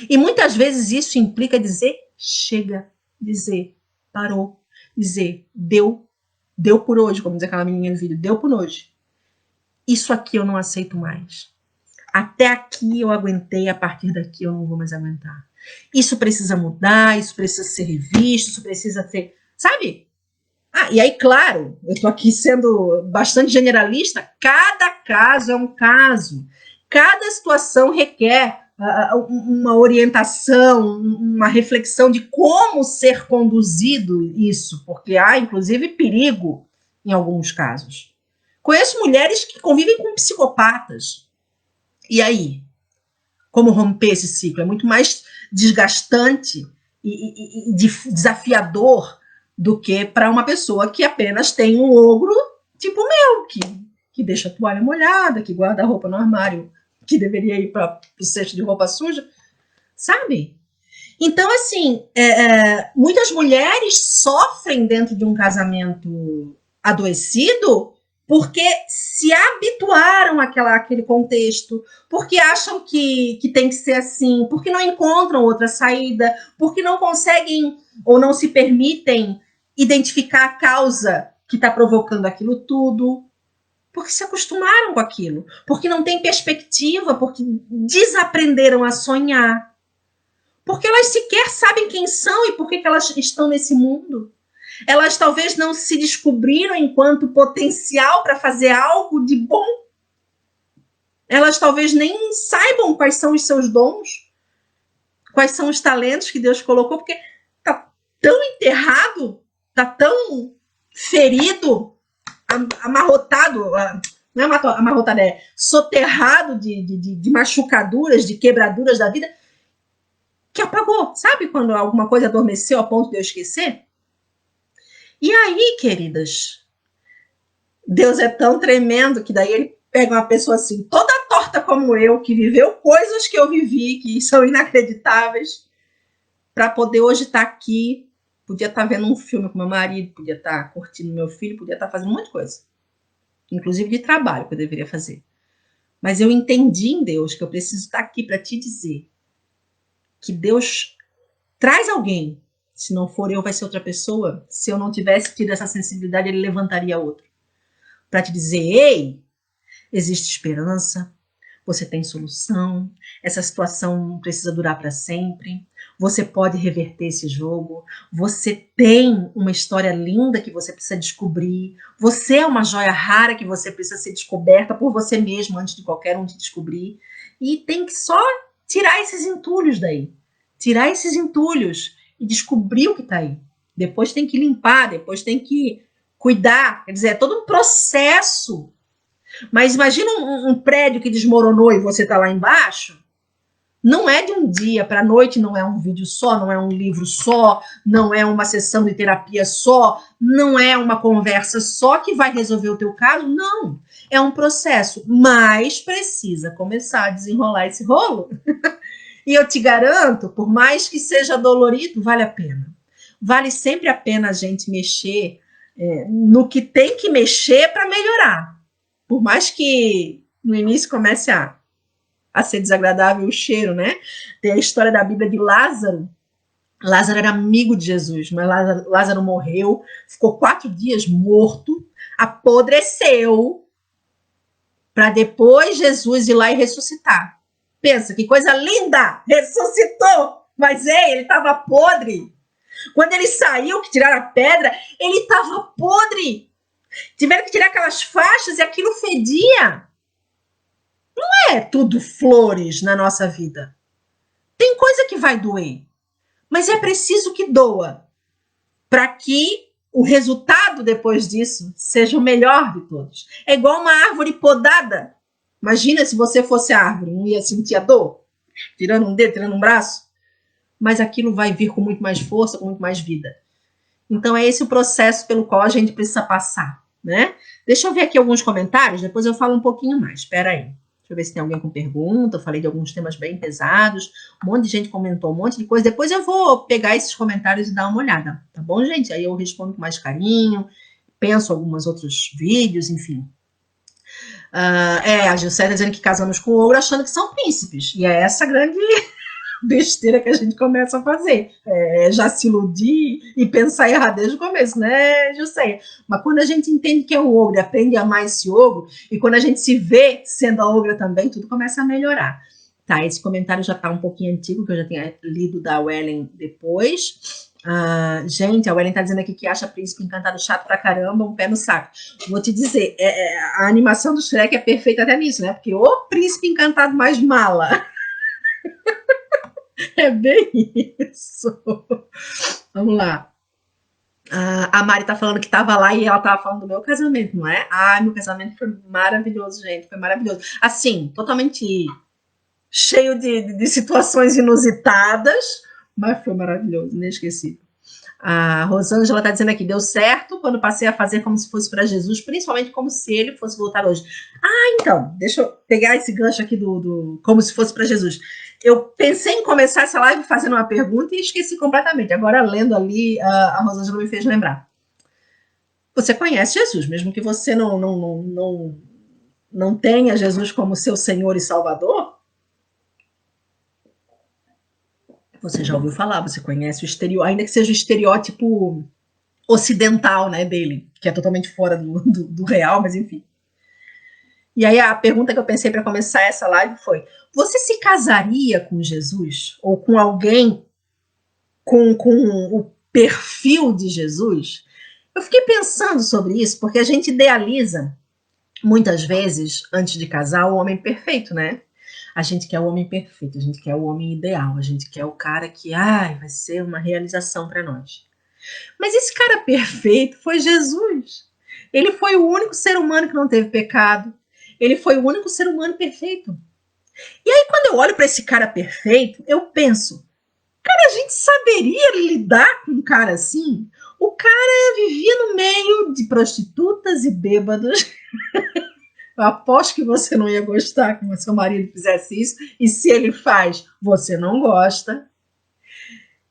E muitas vezes isso implica dizer chega, dizer parou, dizer deu por hoje, como diz aquela menininha no vídeo, deu por hoje. Isso aqui eu não aceito mais. Até aqui eu aguentei, a partir daqui eu não vou mais aguentar. Isso precisa mudar, isso precisa ser revisto, isso precisa ser... Sabe? E aí, claro, eu estou aqui sendo bastante generalista, cada caso é um caso. Cada situação requer uma orientação, uma reflexão de como ser conduzido isso, porque há, inclusive, perigo em alguns casos. Conheço mulheres que convivem com psicopatas. E aí? Como romper esse ciclo? É muito mais desgastante e desafiador do que para uma pessoa que apenas tem um ogro tipo meu, que deixa a toalha molhada, que guarda a roupa no armário, que deveria ir para o cesto de roupa suja, sabe? Então, assim, muitas mulheres sofrem dentro de um casamento adoecido porque se habituaram àquele contexto, porque acham que tem que ser assim, porque não encontram outra saída, porque não conseguem ou não se permitem identificar a causa que está provocando aquilo tudo, porque se acostumaram com aquilo, porque não têm perspectiva, porque desaprenderam a sonhar, porque elas sequer sabem quem são e por que elas estão nesse mundo. Elas talvez não se descobriram enquanto potencial para fazer algo de bom. Elas talvez nem saibam quais são os seus dons, quais são os talentos que Deus colocou, porque está tão enterrado, está tão ferido, amarrotado, não é amarrotado, é soterrado de machucaduras, de quebraduras da vida, que apagou. Sabe quando alguma coisa adormeceu a ponto de eu esquecer? E aí, queridas, Deus é tão tremendo que daí ele pega uma pessoa assim, toda torta como eu, que viveu coisas que eu vivi, que são inacreditáveis, para poder hoje estar aqui. Podia estar vendo um filme com meu marido, podia estar curtindo meu filho, podia estar fazendo um monte de coisa. Inclusive de trabalho que eu deveria fazer. Mas eu entendi em Deus que eu preciso estar aqui para te dizer que Deus traz alguém. Se não for eu, vai ser outra pessoa. Se eu não tivesse tido essa sensibilidade, ele levantaria outro. Para te dizer, ei, existe esperança, você tem solução, essa situação não precisa durar para sempre, você pode reverter esse jogo, você tem uma história linda que você precisa descobrir, você é uma joia rara que você precisa ser descoberta por você mesmo antes de qualquer um te descobrir, e tem que só tirar esses entulhos daí, tirar esses entulhos e descobrir o que está aí. Depois tem que limpar, depois tem que cuidar, quer dizer, é todo um processo. Mas imagina um prédio que desmoronou e você está lá embaixo. Não é de um dia para a noite, não é um vídeo só, não é um livro só, não é uma sessão de terapia só, não é uma conversa só que vai resolver o teu caso, não. É um processo, mas precisa começar a desenrolar esse rolo. E eu te garanto, por mais que seja dolorido, vale a pena. Vale sempre a pena a gente mexer no que tem que mexer para melhorar. Por mais que no início comece a ser desagradável o cheiro, né? Tem a história da Bíblia de Lázaro. Lázaro era amigo de Jesus, mas Lázaro morreu, ficou 4 dias morto, apodreceu, para depois Jesus ir lá e ressuscitar. Pensa, que coisa linda! Ressuscitou! Mas ele estava podre. Quando ele saiu, que tiraram a pedra, ele estava podre. Tiveram que tirar aquelas faixas e aquilo fedia. Não é tudo flores na nossa vida. Tem coisa que vai doer. Mas é preciso que doa para que o resultado depois disso seja o melhor de todos. É igual uma árvore podada. Imagina se você fosse árvore, não ia sentir a dor? Tirando um dedo, tirando um braço? Mas aquilo vai vir com muito mais força, com muito mais vida. Então é esse o processo pelo qual a gente precisa passar, né? Deixa eu ver aqui alguns comentários, depois eu falo um pouquinho mais. Espera aí. Deixa eu ver se tem alguém com pergunta. Eu falei de alguns temas bem pesados. Um monte de gente comentou um monte de coisa. Depois eu vou pegar esses comentários e dar uma olhada. Tá bom, gente? Aí eu respondo com mais carinho. Penso alguns outros vídeos, enfim. A Gilcéia dizendo que casamos com ouro achando que são príncipes. E é essa grande besteira que a gente começa a fazer. Já se iludir e pensar errado desde o começo, né, Gilcéia? Mas quando a gente entende que é um ogro e aprende a amar esse ogro, e quando a gente se vê sendo a ogra também, tudo começa a melhorar. Tá, esse comentário já tá um pouquinho antigo, que eu já tinha lido da Wellen depois. Gente, a Wellen tá dizendo aqui que acha Príncipe Encantado chato pra caramba, um pé no saco. Vou te dizer, a animação do Shrek é perfeita até nisso, né? Porque o Príncipe Encantado mais mala. É bem isso. Vamos lá. A Mari tá falando que tava lá e ela tava falando do meu casamento, não é? Meu casamento foi maravilhoso, gente. Foi maravilhoso. Assim, totalmente cheio de situações inusitadas, mas foi maravilhoso, inesquecível. A Rosângela está dizendo aqui, deu certo quando passei a fazer como se fosse para Jesus, principalmente como se ele fosse voltar hoje. Então, deixa eu pegar esse gancho aqui do como se fosse para Jesus. Eu pensei em começar essa live fazendo uma pergunta e esqueci completamente. Agora, lendo ali, a Rosângela me fez lembrar. Você conhece Jesus, mesmo que você não tenha Jesus como seu Senhor e Salvador, você já ouviu falar, você conhece o estereótipo, ainda que seja o estereótipo ocidental, né, dele, que é totalmente fora do real, mas enfim. E aí a pergunta que eu pensei para começar essa live foi: você se casaria com Jesus? Ou com alguém com o perfil de Jesus? Eu fiquei pensando sobre isso, porque a gente idealiza, muitas vezes, antes de casar, o homem perfeito, né? A gente quer o homem perfeito, a gente quer o homem ideal, a gente quer o cara que vai ser uma realização para nós. Mas esse cara perfeito foi Jesus. Ele foi o único ser humano que não teve pecado. Ele foi o único ser humano perfeito. E aí, quando eu olho para esse cara perfeito, eu penso, cara, a gente saberia lidar com um cara assim? O cara vivia no meio de prostitutas e bêbados. Eu aposto que você não ia gostar que o seu marido fizesse isso. E se ele faz, você não gosta.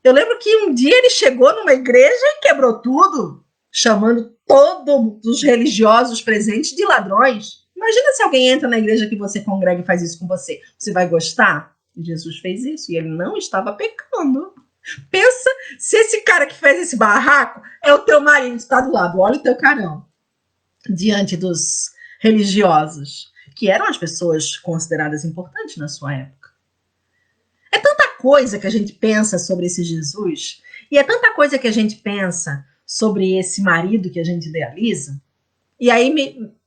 Eu lembro que um dia ele chegou numa igreja e quebrou tudo, chamando todos os religiosos presentes de ladrões. Imagina se alguém entra na igreja que você congrega e faz isso com você. Você vai gostar? Jesus fez isso e ele não estava pecando. Pensa se esse cara que fez esse barraco é o teu marido, está do lado. Olha o teu carão. Diante dos religiosos, que eram as pessoas consideradas importantes na sua época. É tanta coisa que a gente pensa sobre esse Jesus, e é tanta coisa que a gente pensa sobre esse marido que a gente idealiza, e aí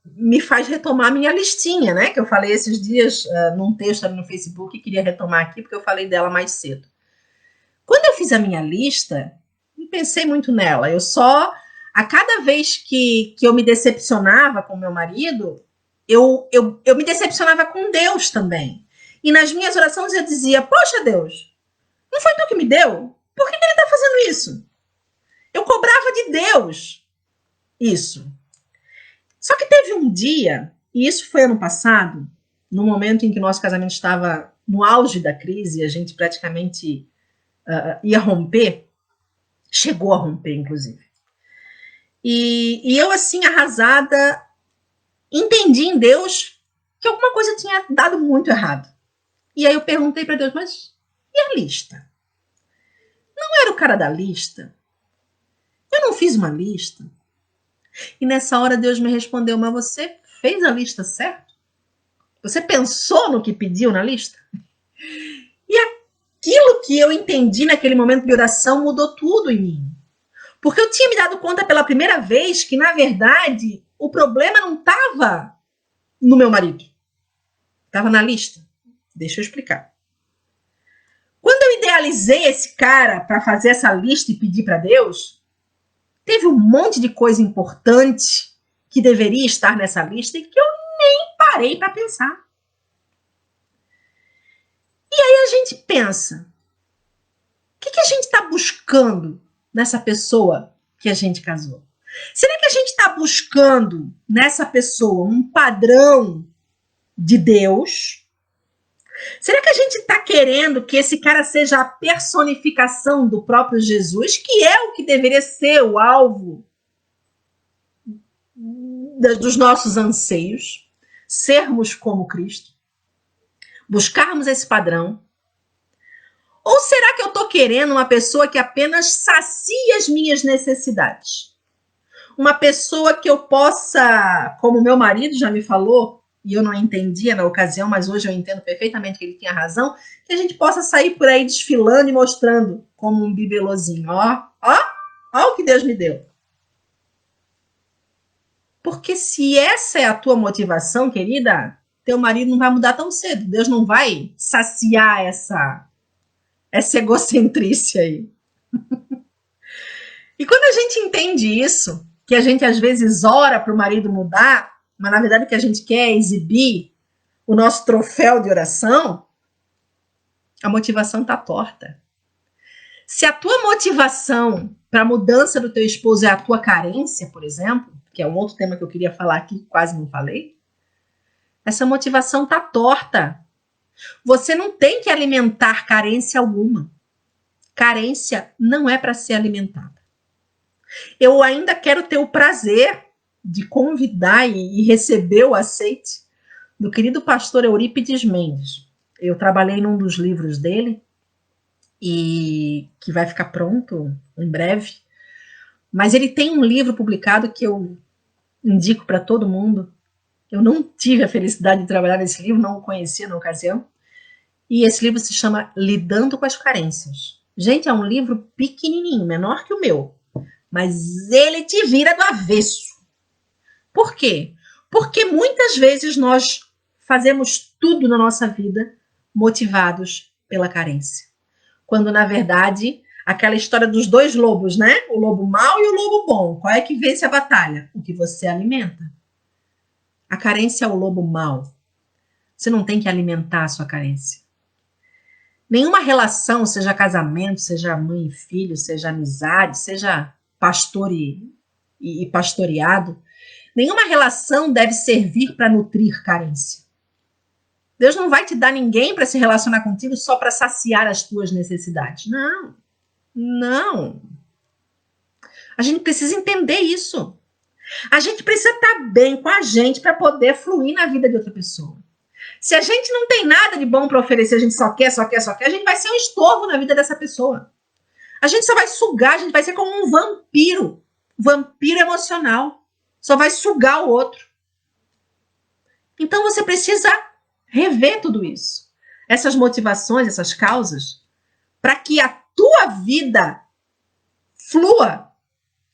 me faz retomar minha listinha, né? Que eu falei esses dias num texto ali no Facebook, e queria retomar aqui, porque eu falei dela mais cedo. Quando eu fiz a minha lista, não pensei muito nela. A cada vez que eu me decepcionava com meu marido, eu me decepcionava com Deus também. E nas minhas orações eu dizia, poxa Deus, não foi tu que me deu? Por que ele está fazendo isso? Eu cobrava de Deus isso. Só que teve um dia, e isso foi ano passado, no momento em que nosso casamento estava no auge da crise, a gente praticamente ia romper, chegou a romper, inclusive. E eu, assim, arrasada, entendi em Deus que alguma coisa tinha dado muito errado. E aí eu perguntei para Deus, mas e a lista? Não era o cara da lista? Eu não fiz uma lista? E nessa hora Deus me respondeu, mas você fez a lista certo? Você pensou no que pediu na lista? E aquilo que eu entendi naquele momento de oração mudou tudo em mim. Porque eu tinha me dado conta pela primeira vez que, na verdade, o problema não estava no meu marido. Estava na lista. Deixa eu explicar. Quando eu idealizei esse cara para fazer essa lista e pedir para Deus, teve um monte de coisa importante que deveria estar nessa lista e que eu nem parei para pensar. E aí a gente pensa, o que a gente está buscando nessa pessoa que a gente casou? Será que a gente está buscando nessa pessoa um padrão de Deus? Será que a gente está querendo que esse cara seja a personificação do próprio Jesus, que é o que deveria ser o alvo dos nossos anseios? Sermos como Cristo? Buscarmos esse padrão? Ou será que eu estou querendo uma pessoa que apenas sacia as minhas necessidades? Uma pessoa que eu possa, como meu marido já me falou, e eu não entendia na ocasião, mas hoje eu entendo perfeitamente que ele tinha razão, que a gente possa sair por aí desfilando e mostrando como um bibelozinho. Ó, ó, ó o que Deus me deu. Porque se essa é a tua motivação, querida, teu marido não vai mudar tão cedo. Deus não vai saciar essa egocentrice aí. E quando a gente entende isso, que a gente às vezes ora para o marido mudar, mas na verdade o que a gente quer é exibir o nosso troféu de oração, a motivação está torta. Se a tua motivação para a mudança do teu esposo é a tua carência, por exemplo, que é um outro tema que eu queria falar aqui, quase não falei, essa motivação está torta. Você não tem que alimentar carência alguma. Carência não é para ser alimentada. Eu ainda quero ter o prazer de convidar e receber o aceite do querido pastor Eurípides Mendes. Eu trabalhei num dos livros dele, e que vai ficar pronto em breve. Mas ele tem um livro publicado que eu indico para todo mundo. Eu não tive a felicidade de trabalhar nesse livro, não o conhecia na ocasião. E esse livro se chama Lidando com as Carências. Gente, é um livro pequenininho, menor que o meu. Mas ele te vira do avesso. Por quê? Porque muitas vezes nós fazemos tudo na nossa vida motivados pela carência. Quando, na verdade, aquela história dos dois lobos, né? O lobo mau e o lobo bom. Qual é que vence a batalha? O que você alimenta. A carência é o lobo mau. Você não tem que alimentar a sua carência. Nenhuma relação, seja casamento, seja mãe e filho, seja amizade, seja pastor e pastoreado, nenhuma relação deve servir para nutrir carência. Deus não vai te dar ninguém para se relacionar contigo só para saciar as tuas necessidades. Não, não. A gente precisa entender isso. A gente precisa estar bem com a gente para poder fluir na vida de outra pessoa. Se a gente não tem nada de bom para oferecer, a gente só quer, a gente vai ser um estorvo na vida dessa pessoa. A gente só vai sugar, a gente vai ser como um vampiro emocional. Só vai sugar o outro. Então você precisa rever tudo isso. Essas motivações, essas causas, para que a tua vida flua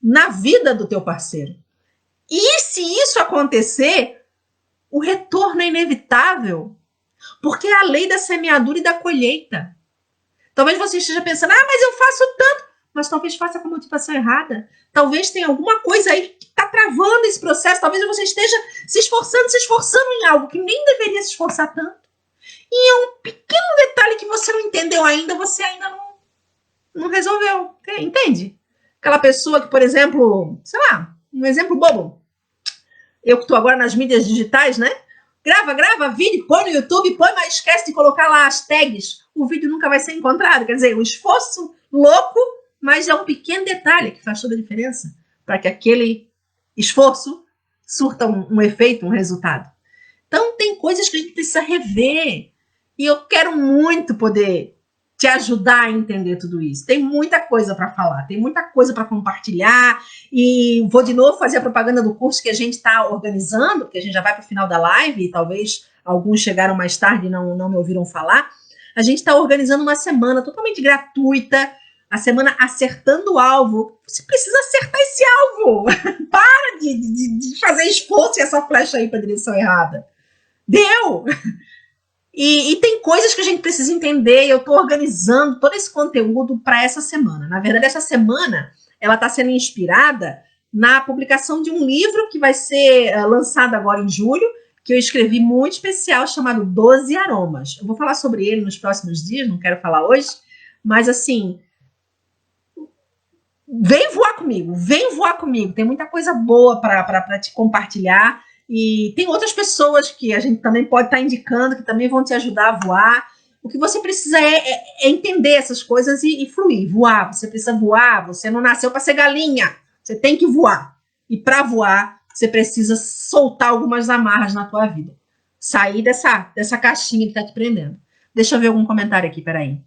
na vida do teu parceiro. E se isso acontecer, o retorno é inevitável, porque é a lei da semeadura e da colheita. Talvez você esteja pensando, mas eu faço tanto, mas talvez faça com a motivação errada. Talvez tenha alguma coisa aí que está travando esse processo, talvez você esteja se esforçando em algo que nem deveria se esforçar tanto. E é um pequeno detalhe que você não entendeu ainda, você ainda não resolveu, entende? Aquela pessoa que, por exemplo, sei lá, um exemplo bobo. Eu que estou agora nas mídias digitais, né? Grava vídeo, põe no YouTube, mas esquece de colocar lá as tags. O vídeo nunca vai ser encontrado. Quer dizer, um esforço louco, mas é um pequeno detalhe que faz toda a diferença para que aquele esforço surta um efeito, um resultado. Então, tem coisas que a gente precisa rever. E eu quero muito poder te ajudar a entender tudo isso. Tem muita coisa para falar, tem muita coisa para compartilhar. E vou de novo fazer a propaganda do curso que a gente está organizando, porque a gente já vai para o final da live, e talvez alguns chegaram mais tarde e não me ouviram falar. A gente está organizando uma semana totalmente gratuita, a semana Acertando o Alvo. Você precisa acertar esse alvo. Para de fazer esforço e essa flecha aí para a direção errada. Deu! E tem coisas que a gente precisa entender, e eu estou organizando todo esse conteúdo para essa semana. Na verdade, essa semana ela está sendo inspirada na publicação de um livro que vai ser lançado agora em julho, que eu escrevi muito especial, chamado 12 Aromas. Eu vou falar sobre ele nos próximos dias, não quero falar hoje, mas assim, vem voar comigo, tem muita coisa boa para te compartilhar. E tem outras pessoas que a gente também pode estar indicando, que também vão te ajudar a voar. O que você precisa é entender essas coisas e fluir, voar. Você precisa voar, você não nasceu para ser galinha. Você tem que voar. E para voar, você precisa soltar algumas amarras na tua vida. Sair dessa caixinha que está te prendendo. Deixa eu ver algum comentário aqui, peraí.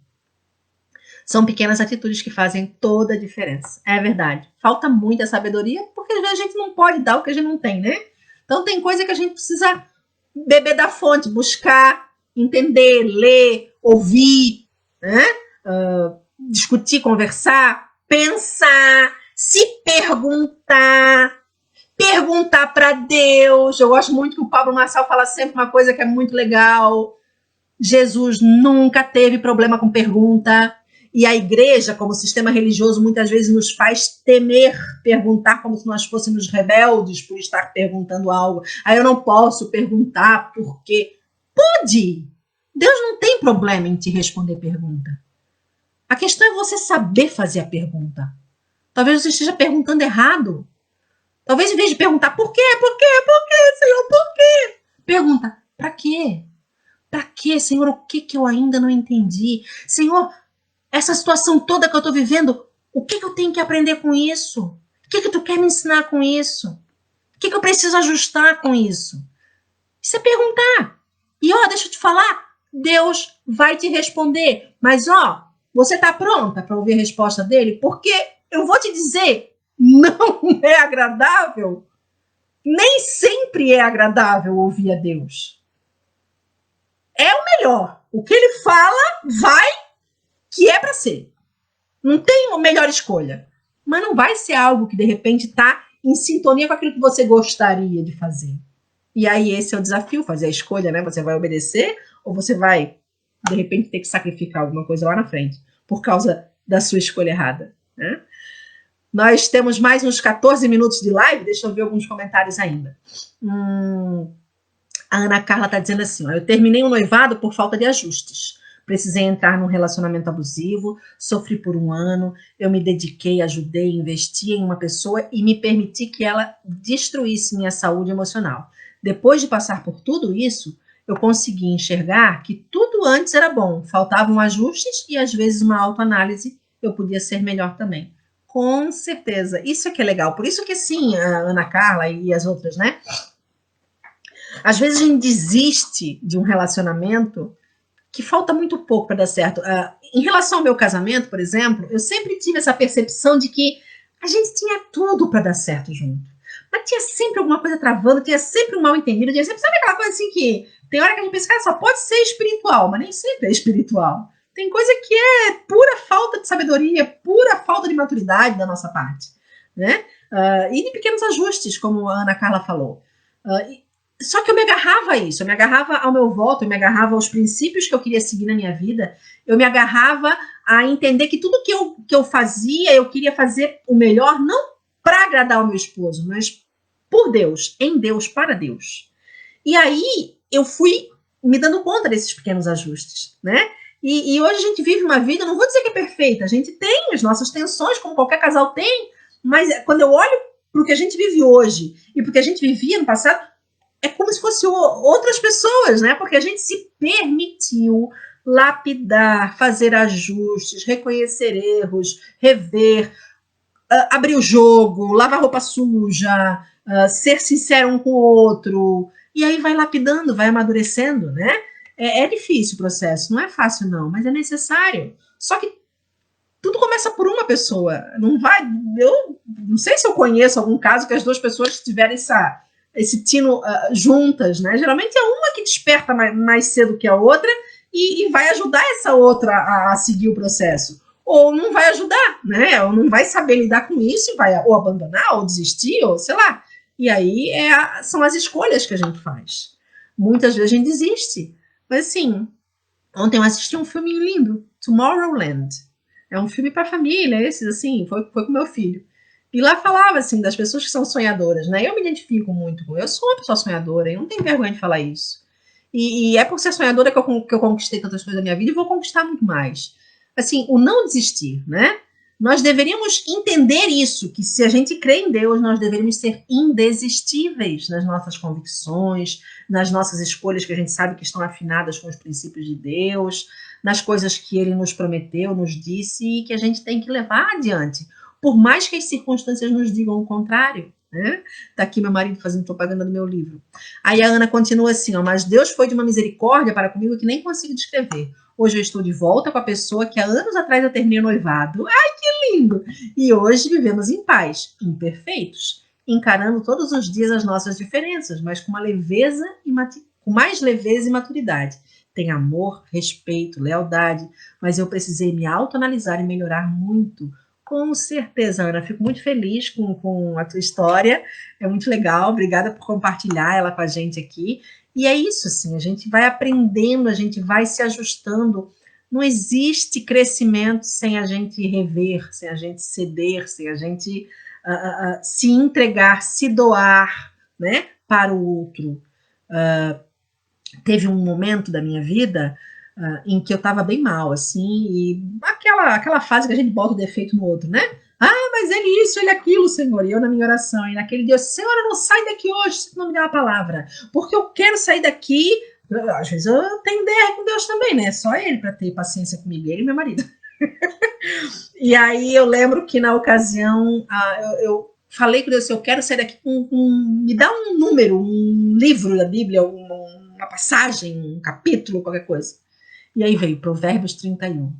São pequenas atitudes que fazem toda a diferença. É verdade. Falta muita sabedoria, porque às vezes a gente não pode dar o que a gente não tem, né? Então tem coisa que a gente precisa beber da fonte, buscar, entender, ler, ouvir, né? Discutir, conversar, pensar, se perguntar para Deus. Eu gosto muito que o Pablo Marçal fala sempre uma coisa que é muito legal. Jesus nunca teve problema com pergunta. E a igreja, como sistema religioso, muitas vezes nos faz temer perguntar, como se nós fôssemos rebeldes por estar perguntando algo. Aí eu não posso perguntar porque pode. Deus não tem problema em te responder pergunta. A questão é você saber fazer a pergunta. Talvez você esteja perguntando errado. Talvez em vez de perguntar por quê, Senhor, por quê? Pergunta, para quê? Para quê, Senhor? O que eu ainda não entendi? Senhor, essa situação toda que eu estou vivendo, o que eu tenho que aprender com isso? O que tu quer me ensinar com isso? O que eu preciso ajustar com isso? Isso é perguntar. E deixa eu te falar, Deus vai te responder. Mas você está pronta para ouvir a resposta dele? Porque eu vou te dizer, não é agradável. Nem sempre é agradável ouvir a Deus. É o melhor. O que ele fala, vai, que é para ser. Não tem uma melhor escolha. Mas não vai ser algo que, de repente, está em sintonia com aquilo que você gostaria de fazer. E aí esse é o desafio, fazer a escolha, né? Você vai obedecer ou você vai, de repente, ter que sacrificar alguma coisa lá na frente por causa da sua escolha errada, né? Nós temos mais uns 14 minutos de live, deixa eu ver alguns comentários ainda. A Ana Carla está dizendo assim, eu terminei um noivado por falta de ajustes. Precisei entrar num relacionamento abusivo, sofri por 1 ano, eu me dediquei, ajudei, investi em uma pessoa e me permiti que ela destruísse minha saúde emocional. Depois de passar por tudo isso, eu consegui enxergar que tudo antes era bom, faltavam ajustes e às vezes uma autoanálise, eu podia ser melhor também. Com certeza, isso é que é legal, por isso que sim, a Ana Carla e as outras, né? Às vezes a gente desiste de um relacionamento que falta muito pouco para dar certo. Em relação ao meu casamento, por exemplo, eu sempre tive essa percepção de que a gente tinha tudo para dar certo junto. Mas tinha sempre alguma coisa travando, tinha sempre um mal entendido, tinha sempre, sabe aquela coisa assim que tem hora que a gente pensa, só pode ser espiritual, mas nem sempre é espiritual. Tem coisa que é pura falta de sabedoria, pura falta de maturidade da nossa parte, né? E de pequenos ajustes, como a Ana Carla falou. Só que eu me agarrava a isso, eu me agarrava ao meu voto, eu me agarrava aos princípios que eu queria seguir na minha vida, eu me agarrava a entender que tudo que eu fazia, eu queria fazer o melhor, não para agradar o meu esposo, mas por Deus, em Deus, para Deus. E aí eu fui me dando conta desses pequenos ajustes, né? E hoje a gente vive uma vida, não vou dizer que é perfeita, a gente tem as nossas tensões, como qualquer casal tem, mas quando eu olho para o que a gente vive hoje e para o que a gente vivia no passado, é como se fossem outras pessoas, né? Porque a gente se permitiu lapidar, fazer ajustes, reconhecer erros, rever, abrir o jogo, lavar roupa suja, ser sincero um com o outro. E aí vai lapidando, vai amadurecendo, né? É difícil o processo, não é fácil não, mas é necessário. Só que tudo começa por uma pessoa. Não vai. Eu não sei se eu conheço algum caso que as duas pessoas tiveram esse tino juntas, né? Geralmente é uma que desperta mais cedo que a outra e vai ajudar essa outra a seguir o processo. Ou não vai ajudar, né? Ou não vai saber lidar com isso e vai ou abandonar, ou desistir, ou sei lá. E aí são as escolhas que a gente faz. Muitas vezes a gente desiste. Mas assim, ontem eu assisti um filme lindo, Tomorrowland. É um filme para família, esses assim, foi com meu filho. E lá falava, assim, das pessoas que são sonhadoras, né? Eu me identifico muito com... Eu sou uma pessoa sonhadora, eu não tenho vergonha de falar isso. E é por ser sonhadora que eu conquistei tantas coisas da minha vida e vou conquistar muito mais. Assim, o não desistir, né? Nós deveríamos entender isso, que se a gente crê em Deus, nós deveríamos ser indesistíveis nas nossas convicções, nas nossas escolhas que a gente sabe que estão afinadas com os princípios de Deus, nas coisas que Ele nos prometeu, nos disse e que a gente tem que levar adiante. Por mais que as circunstâncias nos digam o contrário, né? Tá aqui meu marido fazendo propaganda do meu livro. Aí a Ana continua assim, mas Deus foi de uma misericórdia para comigo que nem consigo descrever. Hoje eu estou de volta com a pessoa que há anos atrás eu terminei o noivado. Ai, que lindo! E hoje vivemos em paz, imperfeitos, encarando todos os dias as nossas diferenças, mas com uma leveza com mais leveza e maturidade. Tem amor, respeito, lealdade, mas eu precisei me autoanalisar e melhorar muito. Com certeza, Ana, fico muito feliz com a tua história, é muito legal, obrigada por compartilhar ela com a gente aqui. E é isso, assim, a gente vai aprendendo, a gente vai se ajustando. Não existe crescimento sem a gente rever, sem a gente ceder, sem a gente se entregar, se doar, né, para o outro. Teve um momento da minha vida em que eu estava bem mal, assim, e aquela fase que a gente bota o defeito no outro, né? Ah, mas ele isso, ele aquilo, Senhor. E eu na minha oração, e naquele dia, Senhor, não sai daqui hoje se tu não me der uma palavra, porque eu quero sair daqui. Às vezes eu tenho DR com Deus também, né? Só ele para ter paciência comigo, ele e meu marido. E aí eu lembro que na ocasião eu falei com Deus, eu quero sair daqui me dá um número, um livro da Bíblia, uma passagem, um capítulo, qualquer coisa. E aí veio Provérbios 31.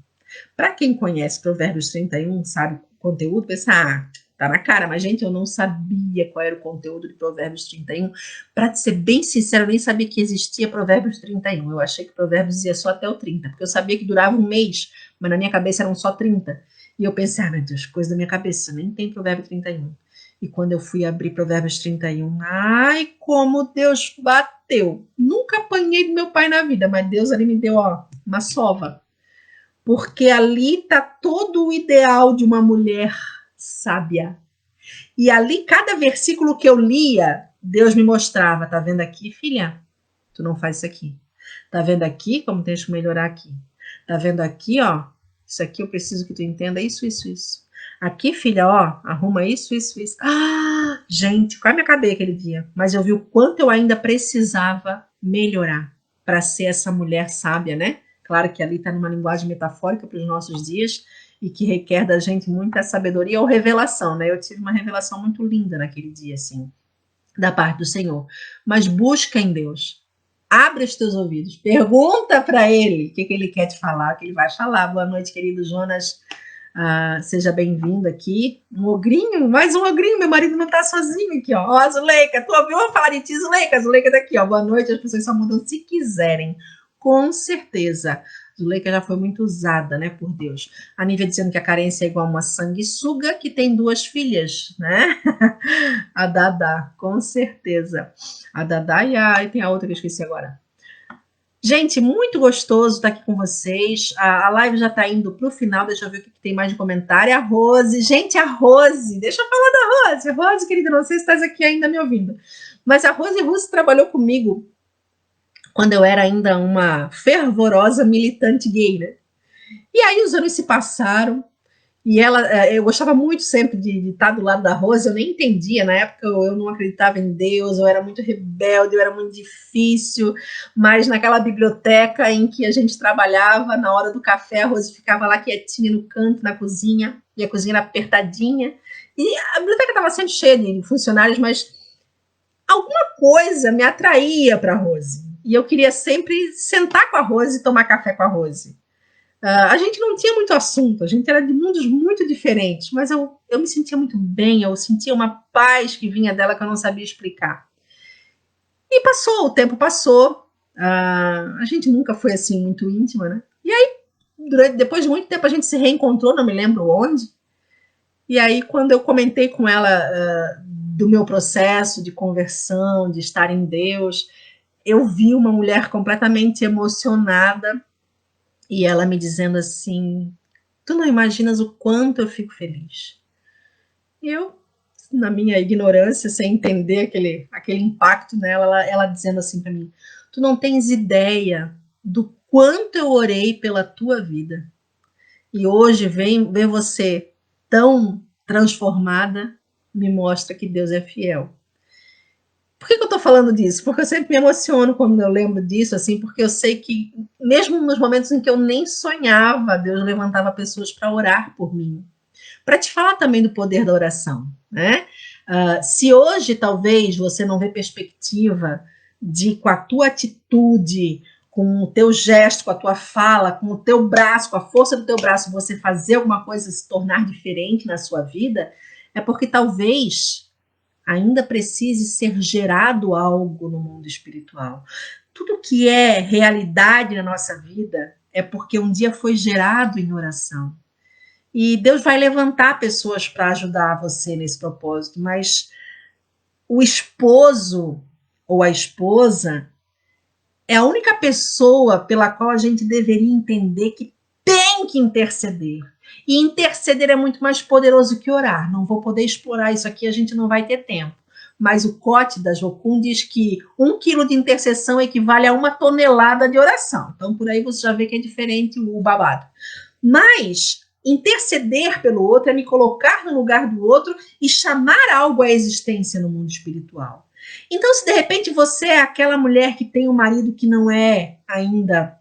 Para quem conhece Provérbios 31, sabe o conteúdo, pensa, tá na cara, mas gente, eu não sabia qual era o conteúdo de Provérbios 31. Para ser bem sincero, eu nem sabia que existia Provérbios 31. Eu achei que Provérbios ia só até o 30, porque eu sabia que durava um mês, mas na minha cabeça eram só 30. E eu pensei, meu Deus, coisa da minha cabeça, nem tem Provérbio 31. E quando eu fui abrir Provérbios 31, ai, como Deus bateu. Nunca apanhei do meu pai na vida, mas Deus ali me deu, uma sova. Porque ali está todo o ideal de uma mulher sábia. E ali, cada versículo que eu lia, Deus me mostrava, tá vendo aqui, filha? Tu não faz isso aqui. Tá vendo aqui como tens que melhorar aqui? Tá vendo aqui, isso aqui eu preciso que tu entenda isso, isso, isso. Aqui, filha, arruma isso, isso, isso. Gente, quase me acabei aquele dia. Mas eu vi o quanto eu ainda precisava melhorar para ser essa mulher sábia, né? Claro que ali está numa linguagem metafórica para os nossos dias e que requer da gente muita sabedoria ou revelação, né? Eu tive uma revelação muito linda naquele dia, assim, da parte do Senhor. Mas busca em Deus. Abre os teus ouvidos. Pergunta para Ele o que ele quer te falar, o que Ele vai falar. Boa noite, querido Jonas. Seja bem-vindo aqui. Um ogrinho, mais um ogrinho. Meu marido não está sozinho aqui, ó. A Zuleika, tu ouviu falar de ti, Zuleika? A Zuleika daqui, ó. Boa noite. As pessoas só mudam se quiserem. Com certeza. Zuleika já foi muito usada, né, por Deus. A Nívia dizendo que a carência é igual a uma sanguessuga que tem 2 filhas, né? A Dadá, com certeza. A Dadá e tem a outra que eu esqueci agora. Gente, muito gostoso estar aqui com vocês. A live já está indo para o final. Deixa eu ver o que tem mais de comentário. A Rose. Gente, a Rose. Deixa eu falar da Rose. Rose, querida, não sei se estás aqui ainda me ouvindo. Mas a Rose Russo trabalhou comigo quando eu era ainda uma fervorosa militante gay, né? E aí os anos se passaram. E eu gostava muito sempre de estar do lado da Rose, eu nem entendia, na época eu não acreditava em Deus, eu era muito rebelde, eu era muito difícil, mas naquela biblioteca em que a gente trabalhava, na hora do café, a Rose ficava lá quietinha no canto, na cozinha, e a cozinha era apertadinha, e a biblioteca estava sempre cheia de funcionários, mas alguma coisa me atraía para a Rose, e eu queria sempre sentar com a Rose e tomar café com a Rose. A gente não tinha muito assunto, a gente era de mundos muito diferentes, mas eu me sentia muito bem, eu sentia uma paz que vinha dela que eu não sabia explicar. E passou, o tempo passou, a gente nunca foi assim muito íntima, né? E aí, depois de muito tempo, a gente se reencontrou, não me lembro onde. E aí, quando eu comentei com ela do meu processo de conversão, de estar em Deus, eu vi uma mulher completamente emocionada. E ela me dizendo assim, tu não imaginas o quanto eu fico feliz. E eu, na minha ignorância, sem entender aquele impacto nela, ela dizendo assim para mim, tu não tens ideia do quanto eu orei pela tua vida. E hoje ver você tão transformada me mostra que Deus é fiel. Por que eu estou falando disso? Porque eu sempre me emociono quando eu lembro disso, assim, porque eu sei que, mesmo nos momentos em que eu nem sonhava, Deus levantava pessoas para orar por mim. Para te falar também do poder da oração, né? Se hoje, talvez, você não vê perspectiva de, com a tua atitude, com o teu gesto, com a tua fala, com o teu braço, com a força do teu braço, você fazer alguma coisa se tornar diferente na sua vida, é porque talvez ainda precise ser gerado algo no mundo espiritual. Tudo que é realidade na nossa vida é porque um dia foi gerado em oração. E Deus vai levantar pessoas para ajudar você nesse propósito, mas o esposo ou a esposa é a única pessoa pela qual a gente deveria entender que tem que interceder. E interceder é muito mais poderoso que orar. Não vou poder explorar isso aqui, a gente não vai ter tempo. Mas o Cote da Jocum diz que 1 quilo de intercessão equivale a 1 tonelada de oração. Então, por aí você já vê que é diferente o babado. Mas interceder pelo outro é me colocar no lugar do outro e chamar algo à existência no mundo espiritual. Então, se de repente você é aquela mulher que tem um marido que não é ainda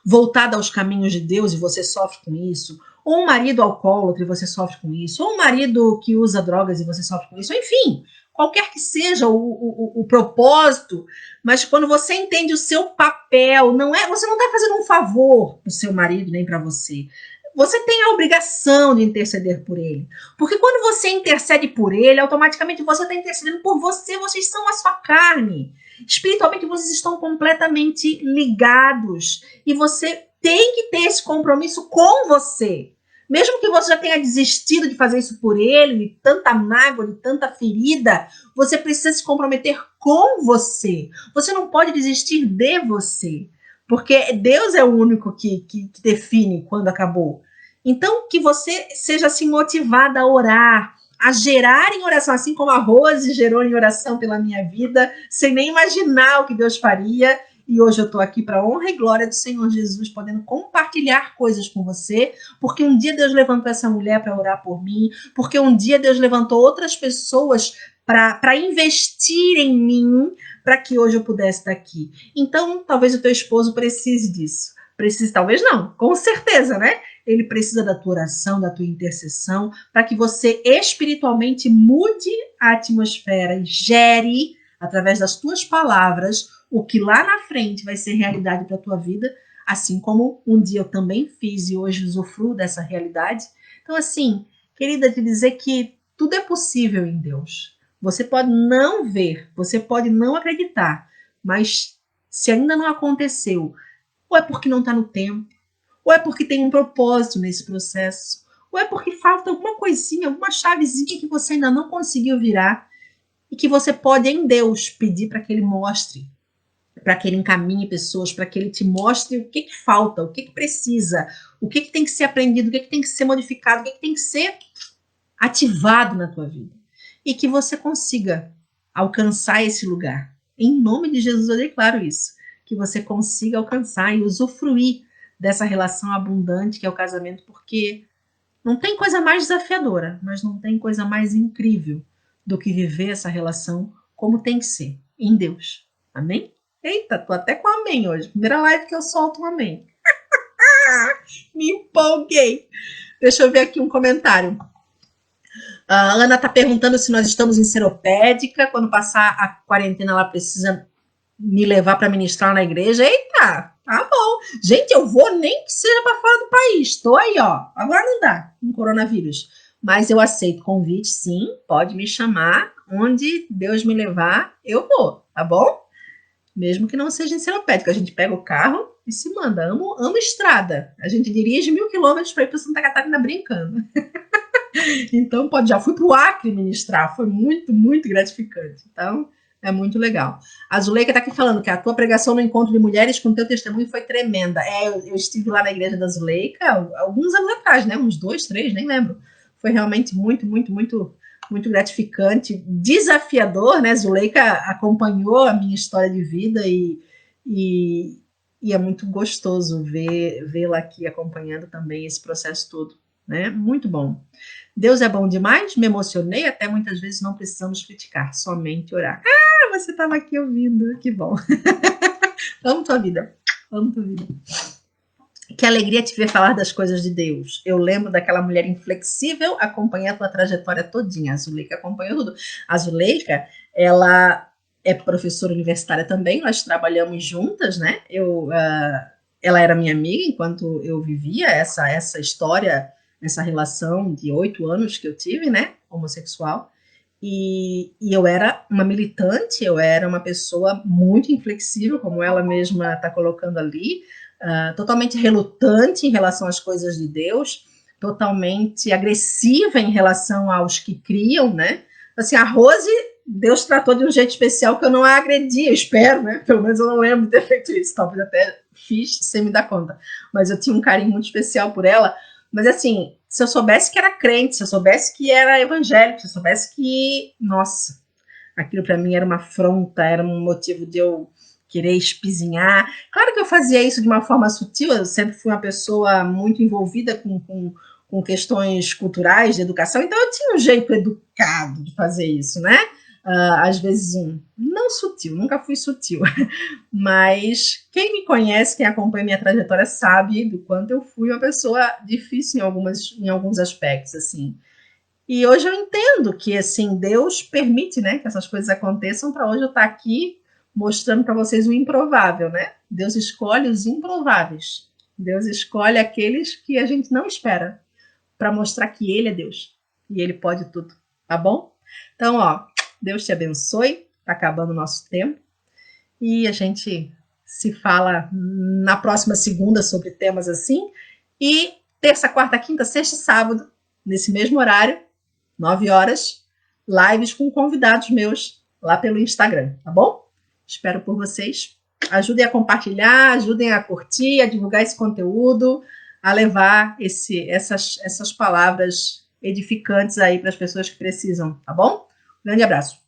voltada aos caminhos de Deus e você sofre com isso, ou um marido alcoólatra e você sofre com isso, ou um marido que usa drogas e você sofre com isso, enfim, qualquer que seja o propósito, mas quando você entende o seu papel, você não está fazendo um favor para o seu marido nem para você. Você tem a obrigação de interceder por ele. Porque quando você intercede por ele, automaticamente você está intercedendo por você, vocês são a sua carne. Espiritualmente, vocês estão completamente ligados. E você tem que ter esse compromisso com você. Mesmo que você já tenha desistido de fazer isso por ele, de tanta mágoa, de tanta ferida, você precisa se comprometer com você. Você não pode desistir de você. Porque Deus é o único que define quando acabou. Então, que você seja assim motivada a orar, a gerar em oração, assim como a Rose gerou em oração pela minha vida, sem nem imaginar o que Deus faria. E hoje eu estou aqui para a honra e glória do Senhor Jesus, podendo compartilhar coisas com você, porque um dia Deus levantou essa mulher para orar por mim, porque um dia Deus levantou outras pessoas para investir em mim, para que hoje eu pudesse estar aqui. Então, talvez o teu esposo precise disso. Precise, talvez não, com certeza, né? Ele precisa da tua oração, da tua intercessão, para que você espiritualmente mude a atmosfera e gere, através das tuas palavras, o que lá na frente vai ser realidade para a tua vida, assim como um dia eu também fiz e hoje usufruo dessa realidade. Então, assim, querida, te dizer que tudo é possível em Deus. Você pode não ver, você pode não acreditar, mas se ainda não aconteceu, ou é porque não está no tempo, ou é porque tem um propósito nesse processo, ou é porque falta alguma coisinha, alguma chavezinha que você ainda não conseguiu virar e que você pode em Deus pedir para que Ele mostre, para que Ele encaminhe pessoas, para que Ele te mostre o que falta, o que precisa, o que tem que ser aprendido, o que tem que ser modificado, o que tem que ser ativado na tua vida. E que você consiga alcançar esse lugar. Em nome de Jesus eu declaro isso, que você consiga alcançar e usufruir dessa relação abundante que é o casamento, porque não tem coisa mais desafiadora, mas não tem coisa mais incrível do que viver essa relação como tem que ser, em Deus. Amém? Eita, tô até com amém hoje. Primeira live que eu solto um amém. Me empolguei. Deixa eu ver aqui um comentário. A Ana está perguntando se nós estamos em Seropédica. Quando passar a quarentena, ela precisa me levar para ministrar na igreja. Eita, tá bom. Gente, eu vou nem que seja para fora do país. Estou aí, ó. Agora não dá com coronavírus. Mas eu aceito convite, sim. Pode me chamar. Onde Deus me levar, eu vou, tá bom? Mesmo que não seja em Seropédica. A gente pega o carro e se manda. Amo estrada. A gente dirige 1000 quilômetros para ir para Santa Catarina brincando. Então, já fui para o Acre ministrar, foi muito, muito gratificante. Então, é muito legal. A Zuleika está aqui falando que a tua pregação no encontro de mulheres com teu testemunho foi tremenda. Eu estive lá na igreja da Zuleika alguns anos atrás, né? Uns 2, 3, nem lembro. Foi realmente muito, muito, muito, muito gratificante, desafiador, né? Zuleika acompanhou a minha história de vida e é muito gostoso vê-la aqui acompanhando também esse processo todo, né? Muito bom. Deus é bom demais, me emocionei, até muitas vezes não precisamos criticar, somente orar. Ah, você estava aqui ouvindo, que bom. Amo tua vida, amo tua vida. Que alegria te ver falar das coisas de Deus. Eu lembro daquela mulher inflexível, acompanhei a tua trajetória todinha. A Zuleika acompanhou tudo. A Zuleika, ela é professora universitária também, nós trabalhamos juntas, né? Ela era minha amiga enquanto eu vivia essa história, essa relação de 8 anos que eu tive, né? Homossexual. E eu era uma militante, eu era uma pessoa muito inflexível, como ela mesma está colocando ali, totalmente relutante em relação às coisas de Deus, totalmente agressiva em relação aos que criam, né? Assim, a Rose, Deus tratou de um jeito especial que eu não a agredi, eu espero, né? Pelo menos eu não lembro de ter feito isso, talvez até fiz sem me dar conta. Mas eu tinha um carinho muito especial por ela. Mas assim, se eu soubesse que era crente, se eu soubesse que era evangélico, se eu soubesse que, nossa, aquilo para mim era uma afronta, era um motivo de eu querer espizinhar. Claro que eu fazia isso de uma forma sutil, eu sempre fui uma pessoa muito envolvida com questões culturais, de educação, então eu tinha um jeito educado de fazer isso, né? Às vezes não sutil, nunca fui sutil, mas quem me conhece, quem acompanha minha trajetória sabe do quanto eu fui uma pessoa difícil em alguns aspectos, assim. E hoje eu entendo que, assim, Deus permite, né, que essas coisas aconteçam para hoje eu estar aqui mostrando para vocês o improvável, né? Deus escolhe os improváveis. Deus escolhe aqueles que a gente não espera para mostrar que Ele é Deus e Ele pode tudo, tá bom? Então, ó, Deus te abençoe. Tá acabando o nosso tempo e a gente se fala na próxima segunda sobre temas assim. E terça, quarta, quinta, sexta e sábado, nesse mesmo horário, 9 horas, lives com convidados meus lá pelo Instagram, tá bom? Espero por vocês. Ajudem a compartilhar, ajudem a curtir, a divulgar esse conteúdo, a levar essas palavras edificantes aí para as pessoas que precisam, tá bom? Grande abraço.